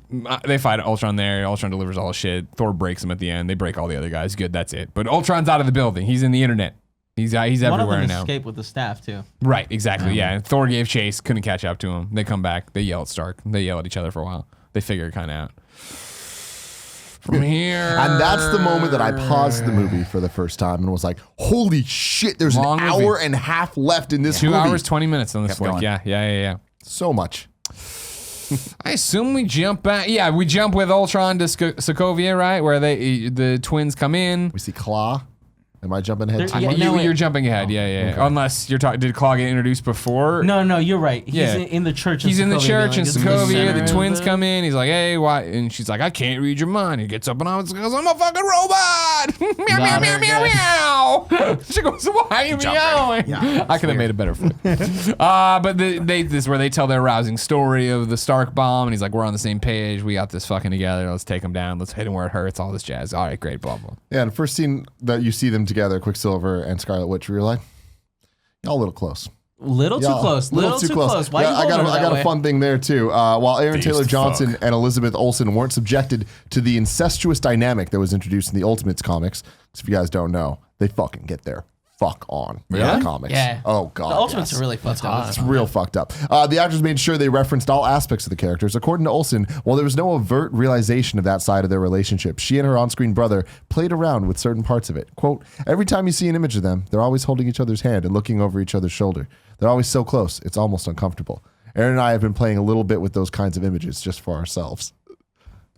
they fight Ultron there. Ultron delivers all his shit. Thor breaks him at the end. They break all the other guys. Good, that's it. But Ultron's out of the building. He's in the internet. He's everywhere
One of them
now.
escaped with the staff too.
Right, exactly, yeah. And Thor gave chase, couldn't catch up to him. They come back. They yell at Stark. They yell at each other for a while. They figure it kind of out. From here.
And that's the moment that I paused the movie for the first time and was like, holy shit, there's
Long
an
movie.
hour and a half left in this
2
movie.
hours, 20 minutes on this flick.
going.
Yeah.
So much.
I assume we jump back. Yeah, we jump with Ultron to Sokovia, right? Where the twins come in.
We see Claw. Am I jumping ahead?
There-
too
yeah,
much?
no,
You're jumping ahead. Yeah. Unless you're talking, did Claw get introduced before?
No, you're right. He's
Yeah.
in the church.
He's in the church in Sokovia. The
center
twins
of
come in. He's like, hey, why? And she's like, I can't read your mind. He gets up and on because I'm a fucking robot. Meow, meow, meow, meow, meow. She goes, why are you meowing?
Yeah,
I could have made it better for you. But this is where they tell their rousing story of the Stark bomb. And he's like, we're on the same page. We got this fucking together. Let's take him down. Let's hit him where it hurts. All this jazz. All right, great, blah, blah.
Yeah, the first scene that you see them together, Quicksilver and Scarlet Witch, you're like, y'all a little close.
Little too
Yeah,
close. Little too close. Why
Yeah,
you
I got,
holding her
I
that
got
way?
a fun thing there too. While Aaron
They
Taylor
used to
Johnson
fuck.
and Elizabeth Olsen weren't subjected to the incestuous dynamic that was introduced in the Ultimates comics, if you guys don't know, they fucking get their fuck on in
Really?
the comics.
Yeah.
Oh god.
The Ultimates
yes.
are really fucked up.
It's real fucked up. The actors made sure they referenced all aspects of the characters. According to Olsen, while there was no overt realization of that side of their relationship, she and her on-screen brother played around with certain parts of it. Quote, every time you see an image of them, they're always holding each other's hand and looking over each other's shoulder. They're always so close, it's almost uncomfortable. Aaron and I have been playing a little bit with those kinds of images just for ourselves.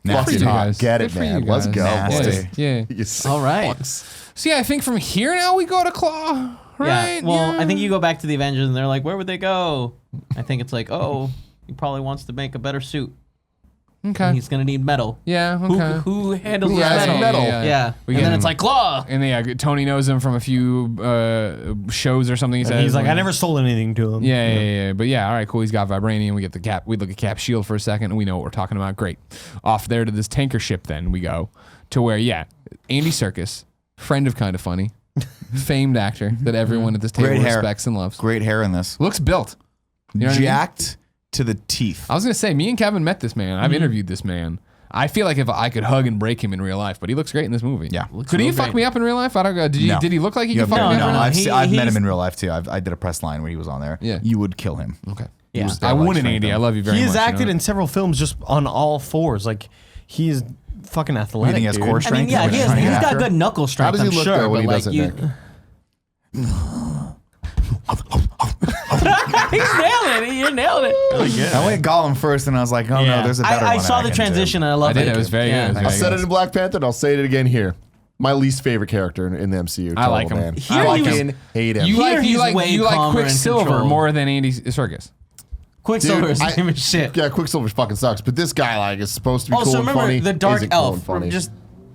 Nasty.
Fucking hot.
guys.
Get
Good
it,
for
man.
you
Let's
guys.
go,
Nasty.
boys.
Yeah.
You sick
All right.
fucks.
So yeah, I think from here now we go to Claw, right?
Yeah. Well, I think you go back to the Avengers and they're like, where would they go? I think it's like, oh, he probably wants to make a better suit.
Okay.
He's gonna need metal.
Yeah. Okay.
Who handles
Who
the
has
metal?
metal?
Yeah.
We
And
get
then
him.
it's like Claw.
And yeah, Tony knows him from a few shows or something. He says
He's like, I never sold anything to him.
Yeah. But yeah, all right, cool. He's got vibranium. We get the Cap. We look at Cap's shield for a second, and we know what we're talking about. Great. Off there to this tanker ship. Then we go to where Andy Serkis, friend of Kind of Funny, famed actor that everyone at this table
Great hair.
respects and loves.
Great hair in this.
Looks built. You know what I mean?
Jacked to the teeth.
I was gonna say, me and Kevin met this man. I've interviewed this man. I feel like if I could hug and break him in real life, but he looks great in this movie.
Yeah.
Could he
real
fuck
great.
me up in real life? I don't. Did
No.
he look like he
You
could
have
fuck me
no,
up?
no. I've met
he's-
him in real life too. I did a press line where he was on there.
Yeah.
You would kill him.
Okay.
Yeah.
was there,
I
like,
wouldn't,
strength
Andy.
him.
I love you very
He
much.
has
you know
acted
that?
in several films just on all fours. Like, he's fucking athletic.
You think he has
dude.
core
I
strength?
mean, yeah,
Is what
he
you're
has,
trying to
he's
get
got
after?
good knuckle strength.
How does he
I'm
look
sure,
though when
but
he
like
does it?
you,
Nick?
He's nailing it. You're nailing it.
I went Gollum first, and I was like, oh no, there's a better one.
I saw the
can do.
transition, and I loved
I
it.
did. It was very good. It was
I'll
very
say
good.
it in Black Panther, and I'll say it again here. My least favorite character in the MCU.
I like him.
Man.
Here
I
he was-
fucking hate him.
You
Here
like
he's way calmer and
Quicksilver
controlled.
more than Andy Serkis.
Quicksilver is
I-
him as shit.
Yeah, Quicksilver fucking sucks, but this guy like is supposed to be
Also,
cool and
remember
funny.
the Dark
isn't cool
Elf
and
from
funny.
just,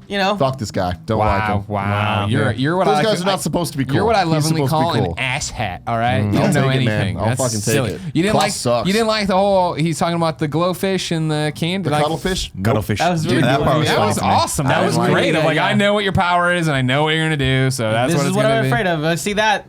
you know.
Fuck this guy. Don't like him.
Wow. You're what
Those
I like
guys
to-
are not supposed to be cool.
You're what I
He's
lovingly
supposed to
call
be cool.
an ass hat. All right, you
I'll
don't know
take it, man.
anything.
I'll
That's
fucking take
silly.
it.
You didn't
Klaus
like.
sucks.
You didn't like the whole. He's talking about the glowfish and the candy.
The
like,
cuttlefish?
Cuttlefish.
That was really
Dude, that
good.
part was
That
funny
was
to me.
awesome. That
I
was
like
great.
that,
I'm like,
yeah.
I know what your power is, and I know what you're gonna do. So that's
This
what
is
it's
what
gonna
I'm
be.
afraid of. I see that.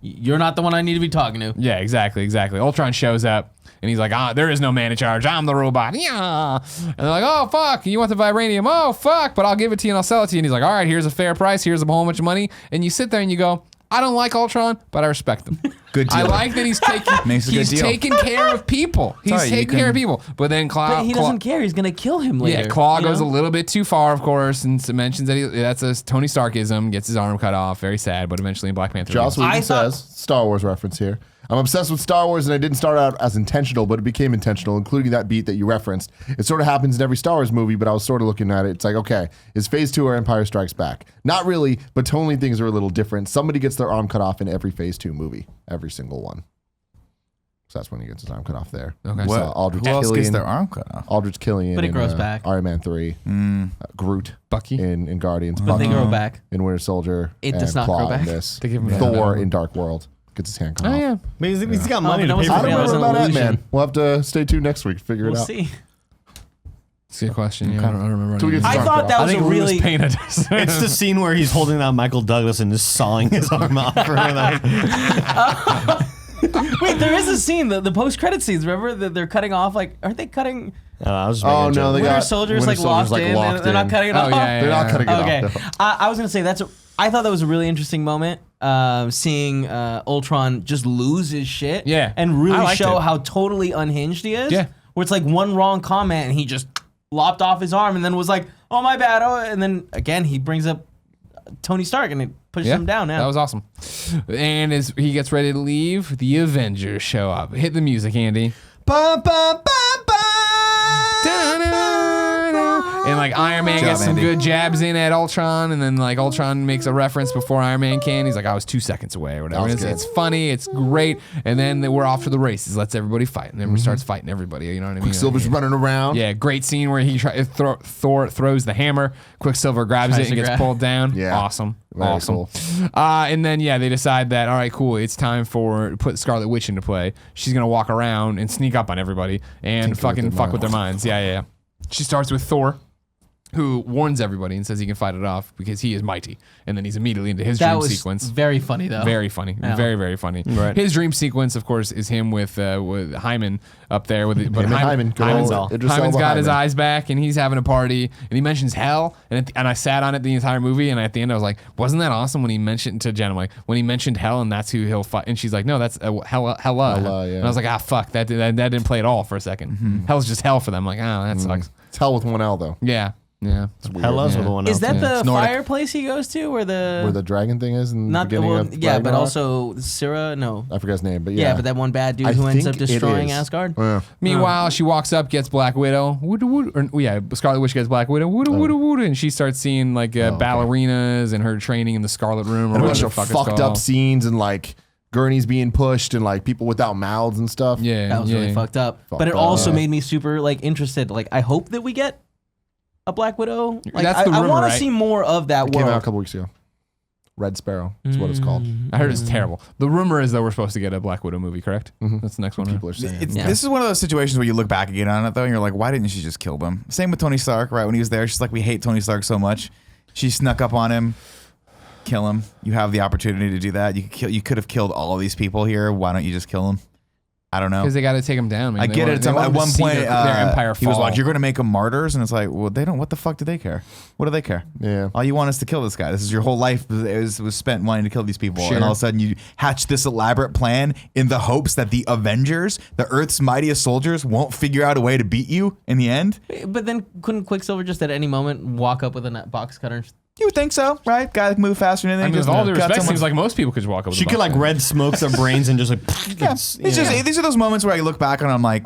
You're not the one I need to be talking to.
Yeah, exactly. Ultron shows up and he's like, there is no man in charge. I'm the robot. Yeah. And they're like, oh, fuck. You want the vibranium? Oh, fuck. But I'll give it to you and I'll sell it to you. And he's like, all right, here's a fair price. Here's a whole bunch of money. And you sit there and you go, I don't like Ultron, but I respect him.
Good deal.
I like that he's taking
Makes a good deal.
taking care of people. He's
Sorry, you
taking care of
can-
people. But then
But he doesn't care. He's gonna kill him later.
Yeah, Claw
you
goes
know?
a little bit too far, of course, and mentions that that's a Tony Starkism, gets his arm cut off. Very sad, but eventually in Black Panther.
Joss
he
Whedon
I thought-
says, Star Wars reference here. I'm obsessed with Star Wars, and I didn't start out as intentional, but it became intentional, including that beat that you referenced. It sort of happens in every Star Wars movie, but I was sort of looking at it. It's like, okay, is Phase 2 or Empire Strikes Back? Not really, but tonally things are a little different. Somebody gets their arm cut off in every Phase 2 movie, every single one. So that's when he gets his arm cut off there.
Okay.
So
What?
Aldrich
Who else gets
Killian,
their arm cut off?
Aldrich Killian,
But it
in,
grows back.
Iron Man 3, Groot,
Bucky.
in Guardians,
But they
Bucky
grow back.
in Winter Soldier,
It
and
does not
Claw
grow back.
in this.
They give him
Thor
that.
in Dark World gets his hand cut
Oh
off.
yeah.
But he's got money
but
to
that
pay
was
for
I don't
Yeah, it was
remember
an
about
illusion.
Ant-Man. We'll have to stay tuned next week to figure
We'll
it out.
see.
It's a good question. Yeah, I don't remember.
Till we get
any.
to
I
talk
thought
about
that
I
was a
think
really.
painted.
It's the scene where he's holding out Michael Douglas and just sawing his arm off for him.
Wait, there is a scene, the post-credit scenes. Remember that they're cutting off? Like, aren't they cutting
I was just
Oh,
making a
no,
joke.
they
Winter
got
Soldiers
Winter
like
Soldier's,
locked in?
locked
They're not
in.
cutting it
Oh,
off.
yeah,
They're not cutting it
Okay,
off. though.
I was gonna say I thought that was a really interesting moment, seeing Ultron just lose his shit,
Yeah,
and
I
really
liked
show
it.
how totally unhinged he is.
Yeah.
Where it's like one wrong comment and he just lopped off his arm, and then was like, "Oh my bad," and then again he brings up Tony Stark and it pushes him down. Now
That was awesome. And as he gets ready to leave, the Avengers show up. Hit the music, Andy.
Ba, ba, ba, ba.
And like Iron Man
Good
gets
job,
some
Andy.
good jabs in at Ultron, and then like Ultron makes a reference before Iron Man can. He's like, I was 2 seconds away or whatever.
That was
It's,
good.
it's funny, it's great. And then we're off to the races. Lets everybody fight, and then we starts fighting everybody. You know what I mean?
Quicksilver's running around.
Yeah, great scene where he Thor throws the hammer. Quicksilver grabs
Tries
it and
to
gets
grab-
pulled down.
Yeah.
Awesome.
Very
awesome.
cool.
And then they decide that all right, cool. It's time to put Scarlet Witch into play. She's gonna walk around and sneak up on everybody and
Tinker with
fucking
their
fuck with their minds. Yeah. She starts with Thor, who warns everybody and says he can fight it off because he is mighty. And then he's immediately into his
that
dream
was
sequence.
very funny though.
Very funny,
Yeah.
very very funny.
Right.
His dream sequence, of course, is him with Hyman up there. But
Him and Hyman. Good
Hyman's
old Idris
Hyman's
Elba
got his
Hyman.
eyes back, and he's having a party, and he mentions hell, and I sat on it the entire movie, and at the end I was like, wasn't that awesome when he mentioned to Jen, I'm like, when he mentioned hell, and that's who he'll fight, and she's like, no, that's hella.
yeah.
And I was like, fuck, that didn't play at all for a 2nd. Hell's just hell for them. I'm like, that sucks.
It's hell with one L though.
Yeah.
Hello's with the one
Is
else.
that the
Nordic.
fireplace he goes to, where
Where the dragon thing is in
not
the beginning of
yeah, but
Ragnarok?
also Syrah? No,
I forgot his name, but
yeah,
yeah.
but that one bad dude
I
who ends up
think it
destroying
is.
Asgard.
Yeah.
Meanwhile, she walks up, gets Black Widow. Scarlet Witch gets Black Widow. And she starts seeing like ballerinas and her training in the Scarlet Room or
And a
whatever
bunch
the
of
fuck it's
fucked up
called.
scenes and like gurneys being pushed and like people without mouths and stuff.
Yeah,
That was really fucked up. But it
Fucked
also
up.
made me super like interested. Like I hope that we get a Black Widow. Like
That's the
I
rumor,
want
right?
to see more of that
It came out a
world.
couple weeks ago. Red Sparrow is what it's called.
I heard it's terrible. The rumor is that we're supposed to get a Black Widow movie, correct? That's the next one.
People are saying.
Yeah.
This is one of those situations where you look back again on it though, and you're like, why didn't she just kill them? Same with Tony Stark, right? When he was there, she's like, we hate Tony Stark so much. She snuck up on him, kill him. You have the opportunity to do that. You could have killed all of these people here. Why don't you just kill them? I don't know.
Because they got to take them down. Man.
I
They
get
want-
it.
they want
At
to
one
see
point,
their empire
he was
fall.
like, "You're going to make them martyrs," and it's like, well, they don't. What the fuck do they care? What do they care?
Yeah.
All you want is to kill this guy. This is your whole life was spent wanting to kill these people,
Sure.
and all of a sudden you hatch this elaborate plan in the hopes that the Avengers, the Earth's mightiest soldiers, won't figure out a way to beat you in the end.
But then couldn't Quicksilver just at any moment walk up with a box cutter
You would think so, right? Guy that can move faster than
I
anything.
mean, with all due
got
respect,
someone-
seems like most people could just walk up with
She
a
could
bus.
like red smoke their brains and just like.
Yeah. It's just these are those moments where I look back and I'm like,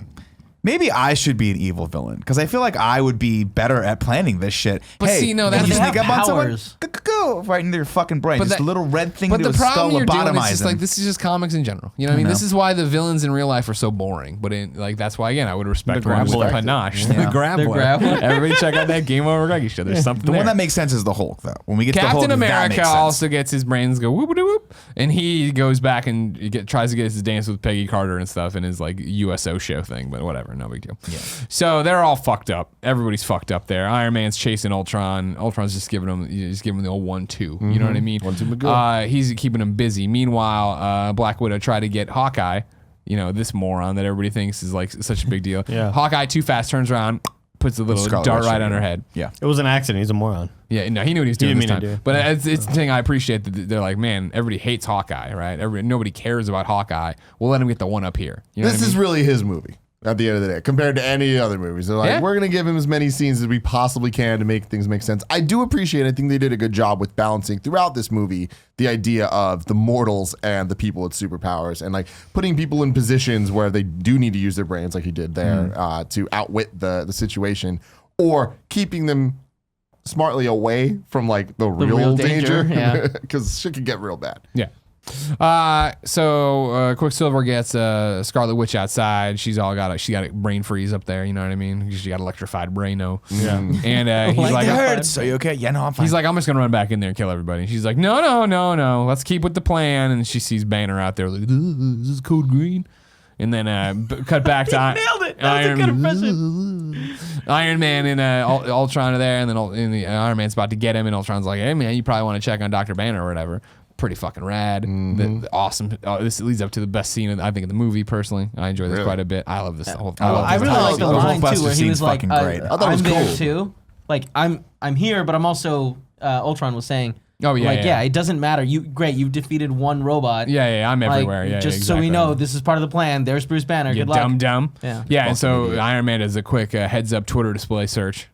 maybe I should be an evil villain because I feel like I would be better at planning this shit.
But
hey,
see, no,
when
that's-
you
They
sneak
have
up on someone,
powers.
go right into their fucking brain.
But
Just
that-
a little red thing
But
into
the
a skull,
problem you're doing is
lobotomize
just
him.
like this is just comics in general. You know what I mean? This is why the villains in real life are so boring. But that's why again I would respect
The
one with
Grappler.
panache.
Yeah.
The grappler.
Grappler.
Everybody check out that Game Over Greggy show. There's something
The
there.
one that makes sense is the Hulk, though. When we get to the Hulk,
Captain
that
America
makes sense.
also gets his brains go whoop whoop, and he goes back and tries to get his dance with Peggy Carter and stuff in his like USO show thing. But whatever, no big deal. Yeah. So they're all fucked up. Everybody's fucked up there. Iron Man's chasing Ultron. Ultron's just giving him the old 1-2. You know what I mean?
1-2 McGill.
He's keeping him busy. Meanwhile, Black Widow tried to get Hawkeye. You know, this moron that everybody thinks is like such a big deal.
Yeah.
Hawkeye too fast turns around, puts a little
Scarlet
dart
Witch,
right on her head.
Yeah.
It was an accident. He's a moron.
Yeah, no, he knew what he was doing
didn't
this
mean
time.
to do it.
But it's the thing I appreciate that they're like, man, everybody hates Hawkeye, right? Nobody cares about Hawkeye. We'll let him get the one up here. You know
This
what I
is
mean?
really his movie at the end of the day, compared to any other movies. They're like,
Yeah.
we're going to give him as many scenes as we possibly can to make things make sense. I do appreciate, I think they did a good job with balancing throughout this movie the idea of the mortals and the people with superpowers and like putting people in positions where they do need to use their brains like he did there to outwit the situation, or keeping them smartly away from like the real
real
danger,
danger,
because shit can get real bad.
Yeah. So Quicksilver gets Scarlet Witch outside. She got a brain freeze up there. You know what I mean? She got electrified braino.
Yeah.
And he's like,
it hurts. Are you okay? Yeah, no, I'm fine.
he's like, I'm just gonna run back in there and kill everybody. And she's like, no. Let's keep with the plan. And she sees Banner out there like, this is code green. And then cut back to
Nailed it. That was a good impression.
Iron Man and Ultron are there, and then the Iron Man's about to get him, and Ultron's like, hey man, you probably want to check on Dr. Banner or whatever. Pretty fucking rad. The awesome. This leads up to the best scene I think in the movie. Personally, I enjoy this quite a bit. I love this.
I really like the
The
line
Hulkbuster
too, where he
scene's
was like,
fucking great. I
thought it was
"I'm there
cool.
too." Like I'm here, but I'm also. Ultron was saying,
Oh, yeah,
like
yeah.
it doesn't matter. You've defeated one robot.
Yeah, I'm
Like,
everywhere. Yeah,
just
exactly.
so we know, this is part of the plan. There's Bruce Banner.
You
Good luck.
dumb.
Yeah.
And so Iron Man does a quick heads up Twitter display search,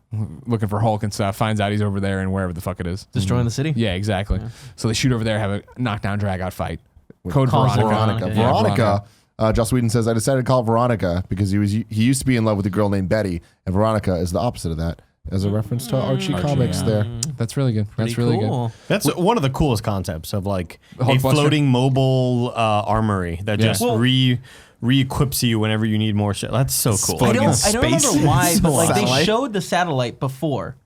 looking for Hulk and stuff. Finds out he's over there and wherever the fuck it is.
Destroying the city.
Yeah, exactly. So they shoot over there, have a knockdown drag out fight. Code
Calls
Veronica.
Veronica.
Veronica. Joss Whedon says, I decided to call it Veronica because he used to be in love with a girl named Betty, and Veronica is the opposite of that, as a reference to Archie Comics there.
That's really good. That's
Pretty
really
cool.
good.
That's one of the coolest concepts of like a
Hulkbuster.
floating mobile armory that
Yeah.
just
Well-
re-equips you whenever you need more shit. That's so cool.
Floating in
I don't remember
space.
why, but like they
Satellite.
showed the satellite before,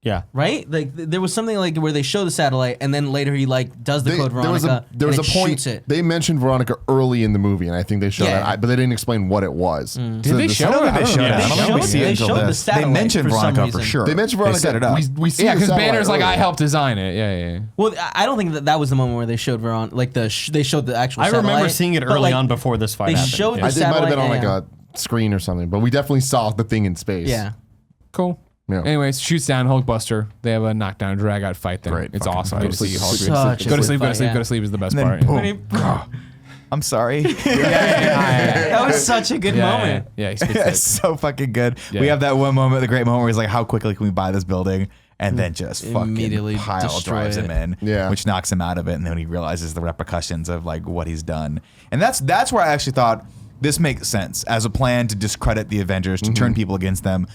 Yeah.
right? Like there was something like where they show the satellite, and then later he like does the code Veronica.
There was
and
a
it
point
shoots it.
they mentioned Veronica early in the movie, and I think they showed
Yeah.
that, but they didn't explain what it was.
Did they show it?
They showed it. I don't think we
showed-
see it
they
until
showed the
this. They
satellite
mentioned
for some
Veronica for
reason.
sure.
They mentioned Veronica.
set it up.
We see
Yeah,
the
because
satellite
Banner's like,
early.
I helped design it. Yeah.
Well, I don't think that was the moment where they showed Veronica. Like they showed the actual.
I remember
satellite,
seeing it
but,
early
like,
on before this fight
they
happened.
showed
Yeah.
the
It might have been on
satellite,
like a screen or something, but we definitely saw the thing in space.
Yeah.
Cool.
Yeah.
Anyways, shoots down Hulkbuster. They have a knockdown drag out fight there.
Great
It's
fucking
awesome.
fight.
Good to see Hulk.
Such a
Go to
good
sleep. Go to
fight,
sleep.
yeah.
Go to sleep is the best
And
part.
then boom. I'm sorry.
That was such a good moment.
Yeah, he spits
It's
it.
so fucking good.
Yeah.
We have that one moment, the great moment where he's like, how quickly can we buy this building? And then just fucking
Immediately
pile
destroy
drives
it.
him in,
Yeah.
which knocks him out of it. And then he realizes the repercussions of like what he's done. And that's where I actually thought this makes sense as a plan to discredit the Avengers, to turn people against them.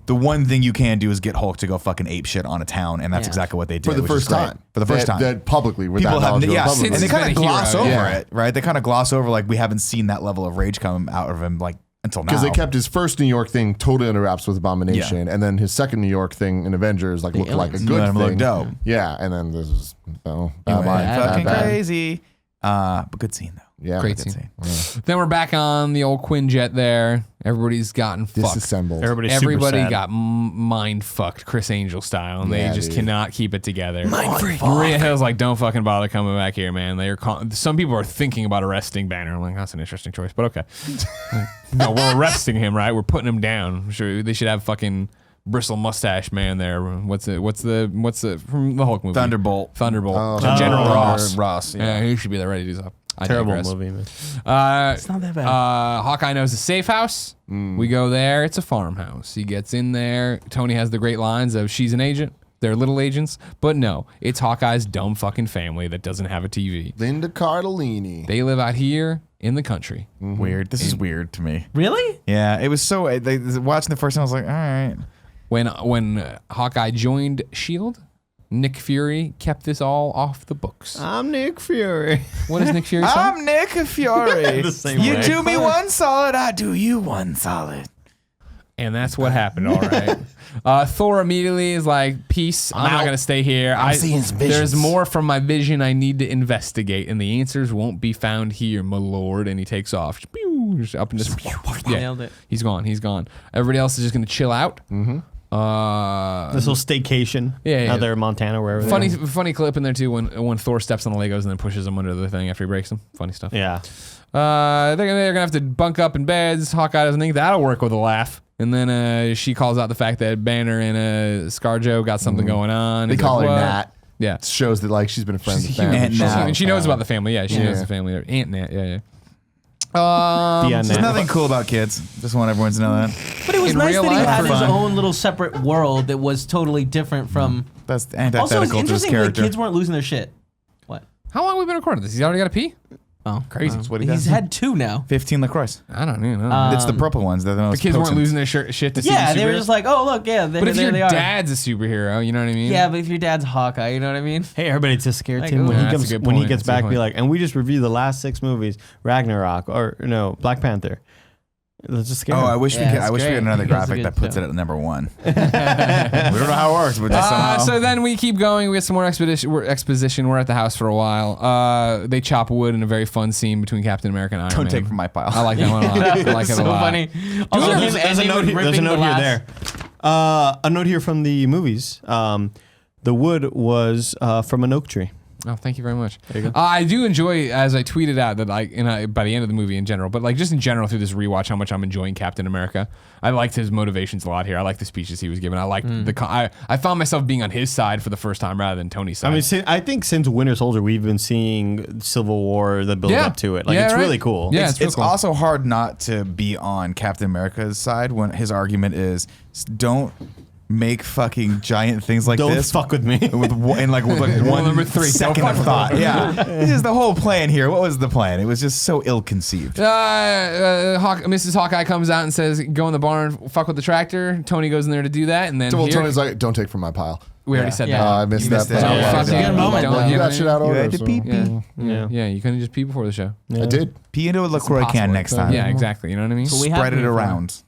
The one thing you can do is get Hulk to go fucking ape shit on a town, and that's
Yeah.
exactime what they did
For the
which is
first
great.
time.
For the first time.
That publicly, with
People
that
have,
knowledge of
yeah,
publicly.
and they
Since
kind
he's
of
been a
gloss
hero,
over
yeah.
it, right? They kind of gloss over like we haven't seen that level of rage come out of him like until now.
Because they kept his first New York thing totally under wraps with Abomination, and then his second New York thing in Avengers looked like a
aliens.
good
Let him
thing.
look dope.
Yeah, and then this is
Anyway,
bad.
fucking crazy. But good scene though.
Yeah,
Great
Good
scene.
scene.
Then we're back on the old Quinjet there. Everybody's gotten fucked.
disassembled.
Everybody's super
Everybody
sad.
got mind fucked, Chris Angel style, and
Yeah,
they just
dude.
cannot keep it together. Maria Hill's like, don't fucking bother coming back here, man. Some people are thinking about arresting Banner. I'm like, that's an interesting choice, but okay. No, we're arresting him, right? We're putting him down. I'm sure they should have fucking bristle mustache man there. What's the from the Hulk movie?
Thunderbolt.
General Ross.
Ross. Yeah.
Yeah, he should be there ready to do something. I
Terrible
digress.
movie, man.
It's not that bad.
Hawkeye knows a safe house. We go there. It's a farmhouse. He gets in there. Tony has the great lines of, she's an agent. They're little agents, but no, it's Hawkeye's dumb fucking family that doesn't have a TV.
Linda Cardellini.
They live out here in the country.
Weird. This is weird to me.
Really?
Yeah, it was so. Watching the first time, I was like, all right.
When Hawkeye joined S.H.I.E.L.D., Nick Fury kept this all off the books.
I'm Nick Fury.
What does Nick Fury say?
I'm Nick Fury.
The same
You
way.
do me one solid, I do you one solid.
And that's what happened, all right. Thor immediately is like, peace, I'm not going to stay here.
seeing some visions.
There's more from my vision I need to investigate, and the answers won't be found here, my lord. And he takes off. Pew, just up into
Nailed it.
He's gone. Everybody else is just going to chill out.
This little staycation
Yeah.
out there in Montana, wherever. they are.
Funny clip in there, too, when Thor steps on the Legos and then pushes them under the thing after he breaks them. Funny stuff.
Yeah.
They're gonna have to bunk up in beds. Hawkeye doesn't think that'll work with a laugh. And then she calls out the fact that Banner and ScarJo got something going on.
They
He's
call
like,
her
"What?"
Nat.
Yeah.
It shows that like she's been a friend of the
She's
family.
human.
Aunt Nat.
And she knows about the family. Yeah, she knows the family. Aunt Nat. Yeah.
Beyond
There's
that.
nothing cool about kids. Just want everyone to know that.
But it was
In
nice
real
that he
life,
had
for
his
fun.
own little separate world that was totally different from.
That's
Also, it's
antithetical to his
interesting that
character.
kids weren't losing their shit. What?
How long have we been recording this? He's already got a pee?
Oh,
Crazy.
That's what he
He's
does.
had 2 now.
15 LaCroix.
I don't even know.
It's the purple ones. They're the
the
most
kids weren't
potent.
losing their shit to see
Yeah,
the
they were
superheroes?
just like, oh look, yeah,
But if
there
your
they are.
dad's a superhero, you know what I mean?
Yeah, but if your dad's Hawkeye, you know what I mean?
Hey, everybody's just scared
Like,
Tim when
ooh.
he
That's a
comes
good
when he
point.
gets
That's a good
back. Be
point.
like, and we just reviewed the last 6 movies: Ragnarok or no, Black Panther. Let's just scare
Oh,
him.
I wish we
Yeah,
could.
it's
I wish we
great.
had another
It's a
graphic
good
that puts
show.
it at number 1. We don't know how it works, but just somehow.
So then we keep going. We get some more exposition. We're at the house for a while. They chop wood in a very fun scene between Captain America and Iron Man.
Don't take from my pile.
I like that one a lot. I like it
so
a lot.
funny. Also,
There's a note here. There's a note here. There. A note here from the movies. The wood was from an oak tree.
Oh, thank you very much.
There you go.
I do enjoy, as I tweeted out, that like by the end of the movie in general, but like just in general through this rewatch, how much I'm enjoying Captain America. I liked his motivations a lot here. I liked the speeches he was giving. I liked I found myself being on his side for the first time rather than Tony's side.
I mean, I think since Winter Soldier, we've been seeing Civil War, the build up to it. Like, it's
right.
really cool.
Yeah,
It's
real cool.
also hard not to be on Captain America's side when his argument is, don't make fucking giant things like
Don't
this.
fuck with me.
with one
number 3,
second
don't
of
fuck
thought.
with me.
Yeah, this is the whole plan here. What was the plan? It was just so ill-conceived.
Mrs. Hawkeye comes out and says, "Go in the barn, fuck with the tractor." Tony goes in there to do that, and then
Well,
here,
Tony's like, don't take from my pile.
we already said
Yeah.
that.
I missed
You
that.
missed it.
part.
Yeah,
fuck
it's a
yeah.
good moment,
Don't
though.
do
You got
it.
shit out
You
order.
had to
so-
pee pee.
Yeah. You couldn't just pee before the show.
I did.
Pee into a LaCroix can
Impossible.
next time.
Yeah, exactly. You know what I mean?
we have
Spread it
been
around.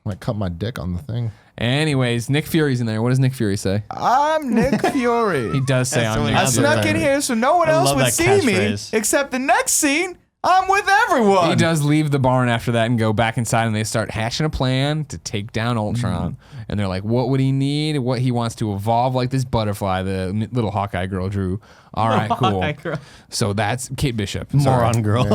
I cut my dick on the thing.
Anyways, Nick Fury's in there. What does Nick Fury say?
I'm Nick Fury.
He does say,
That's
"I'm
the
Nick
I
only
Fury."
snuck in here so no one
I
else
love
would
that
see me,
catchphrase.
except the next scene, I'm with everyone.
He does leave the barn after that and go back inside, and they start hatching a plan to take down Ultron. And they're like, what would he need? What he wants to evolve like this butterfly the little Hawkeye girl drew. All right, cool.
Hawkeye girl.
So that's Kate Bishop.
Moron girl.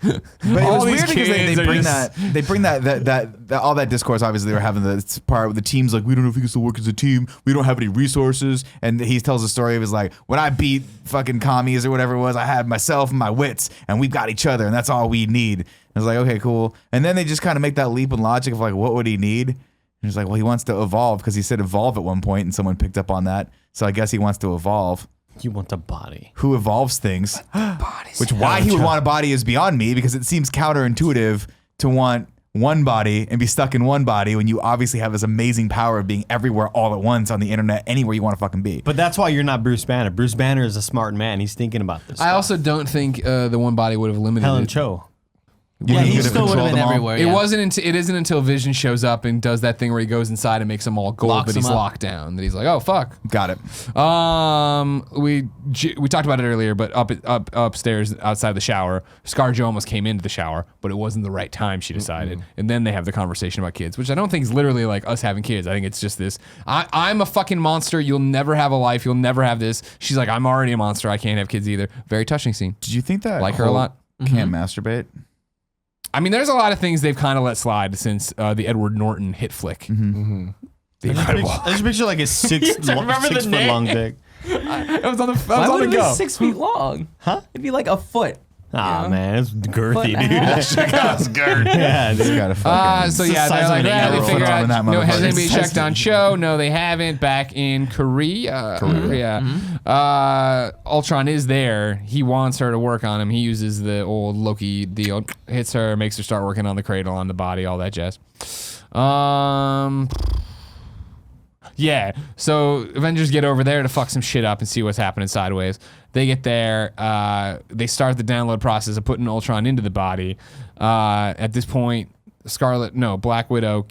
But it
All
was
these
weird because
kids are
they bring that all that discourse. Obviously, they were having the part with the teams like, we don't know if we can still work as a team. We don't have any resources. And he tells a story of his like, when I beat fucking commies or whatever it was, I had myself and my wits, and we've got each other, and that's all we need. And I was like, okay, cool. And then they just kind of make that leap in logic of like, what would he need? And he's like, well, he wants to evolve because he said evolve at one point, and someone picked up on that. So I guess he wants to evolve.
You want a body.
Who evolves things? Which why he would want a body is beyond me, because it seems counterintuitive to want one body and be stuck in one body when you obviously have this amazing power of being everywhere all at once on the internet, anywhere you want to fucking be.
But that's why you're not Bruce Banner. Bruce Banner is a smart man. He's thinking about this.
I also don't think the one body would have limited
Helen
it.
Cho.
Yeah,
He
he
could've
still would have
controlled
been
them all.
everywhere.
It
yeah.
wasn't. It isn't until Vision shows up and does that thing where he goes inside and makes them all gold,
Locks
but he's
them up.
locked down. That he's like, oh fuck.
Got it.
We talked about it earlier, but upstairs outside the shower, ScarJo almost came into the shower, but it wasn't the right time. She decided, and then they have the conversation about kids, which I don't think is literally like us having kids. I think it's just this. I'm a fucking monster. You'll never have a life. You'll never have this. She's like, I'm already a monster. I can't have kids either. Very touching scene.
Did you think that
Like her a lot.
can't masturbate?
I mean, there's a lot of things they've kind of let slide since the Edward Norton hit flick. The Incredible.
I just picture like a
remember the
6 foot
name?
long dick.
It was on the.
Why would it be
go.
6 feet long?
Huh?
It'd be like a foot.
Oh man, it's girthy,
Foot
dude.
and a half.
That's good.
Yeah,
He's
dude.
got a fucking.
So
the
yeah,
size
they're
of
like,
an
yeah, they
eight-year-old.
figure
Foot on that
out, no, has
motherfucker.
anybody checked on Cho? No, they haven't. Back in Korea. Ultron is there. He wants her to work on him. He uses the old Loki deal, hits her, makes her start working on the cradle, on the body, all that jazz. Yeah, so Avengers get over there to fuck some shit up and see what's happening sideways. They get there. They start the download process of putting Ultron into the body. At this point, Black Widow,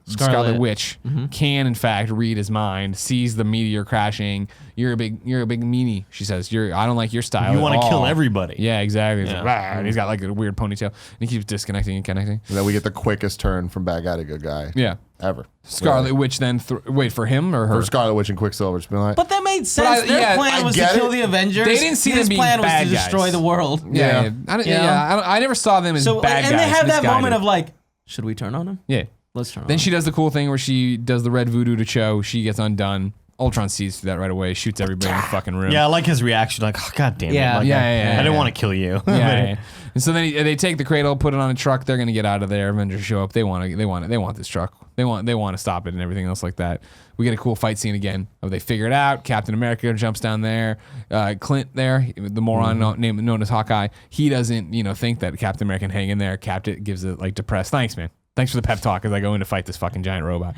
Scarlet Witch can in fact read his mind, sees the meteor crashing. You're a big meanie, she says. I don't like your style.
You
want to
kill everybody.
Yeah, exactly. He's
Yeah.
like, "Rah," and he's got like a weird ponytail, and he keeps disconnecting and connecting.
And then we get the quickest turn from bad guy to good guy
Yeah.
ever.
Scarlet Witch then wait for him or her.
For Scarlet Witch and Quicksilver, just being like,
But that made sense. Their plan was to
get
kill
it.
the Avengers.
They didn't see them
His
being
plan was
bad
to destroy
guys.
the world.
Yeah, I never saw them as
So
bad guys.
and they have that
misguided.
moment of like, should we turn on him?
Yeah.
Let's turn on
Then
him.
she does the cool thing where she does the red voodoo to Cho. She gets undone. Ultron sees through that right away, shoots everybody in the fucking room.
Yeah, I like his reaction. Like, oh, god damn it.
Yeah.
Like,
Yeah,
I didn't
yeah.
want to kill you.
Yeah. And so then they take the cradle, put it on a truck. They're gonna get out of there. Avengers show up. They want this truck. They want to stop it and everything else like that. We get a cool fight scene again. They figure it out. Captain America jumps down there. Clint there, the moron known as Hawkeye. He doesn't think that Captain America can hang in there. Captain gives it like depressed. Thanks, man. Thanks for the pep talk as I go in to fight this fucking giant robot.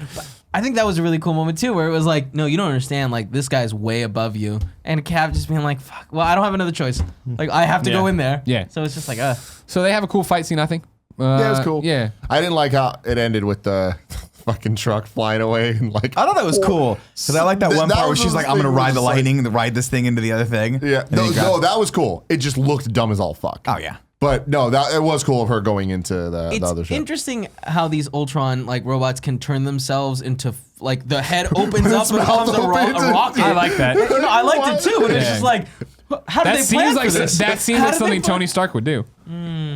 I think that was a really cool moment too, where it was like, no, you don't understand. Like, this guy's way above you, and Cap just being like, fuck. Well, I don't have another choice. Like, I have to go in there.
Yeah.
So it's just like,
So they have a cool fight scene, I think.
yeah, it was cool.
Yeah.
I didn't like how it ended with the fucking truck flying away and like.
I thought that was cool. Because I like that one
That
part where
was
she's
the
like, I'm
thing
going to
where
ride
it's
the
like-
lightning, ride this thing into the other thing.
Yeah,
And then you got-
that was cool. It just looked dumb as all fuck.
Oh, yeah.
But no, it was cool of her going into the other
it's
ship.
interesting how these Ultron like robots can turn themselves into like the head opens up and
mouth
becomes a
opens.
rocket.
I like that.
I liked it too, but it's
Yeah.
just like, how did
That
they plan
seems like
for this?
that seems
How
like
did they
something
plan-
Tony Stark would do.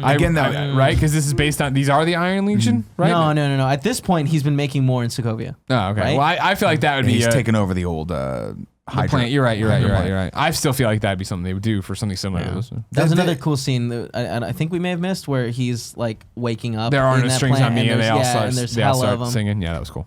Again,
right? Because this is based on these are the Iron Legion, right?
No. At this point, he's been making more in Sokovia.
Oh, okay.
Right?
Well, I feel like that would be
He's
a
taken over the old Hydra.
plant. You're right. I still feel like that'd be something they would do for something similar to this.
That was another cool scene that I think we may have missed where he's like waking up.
There are
in
no
that
strings
plant,
on me, and they all start,
and there's
they all
hella of
start
'em.
singing. Yeah, that was cool.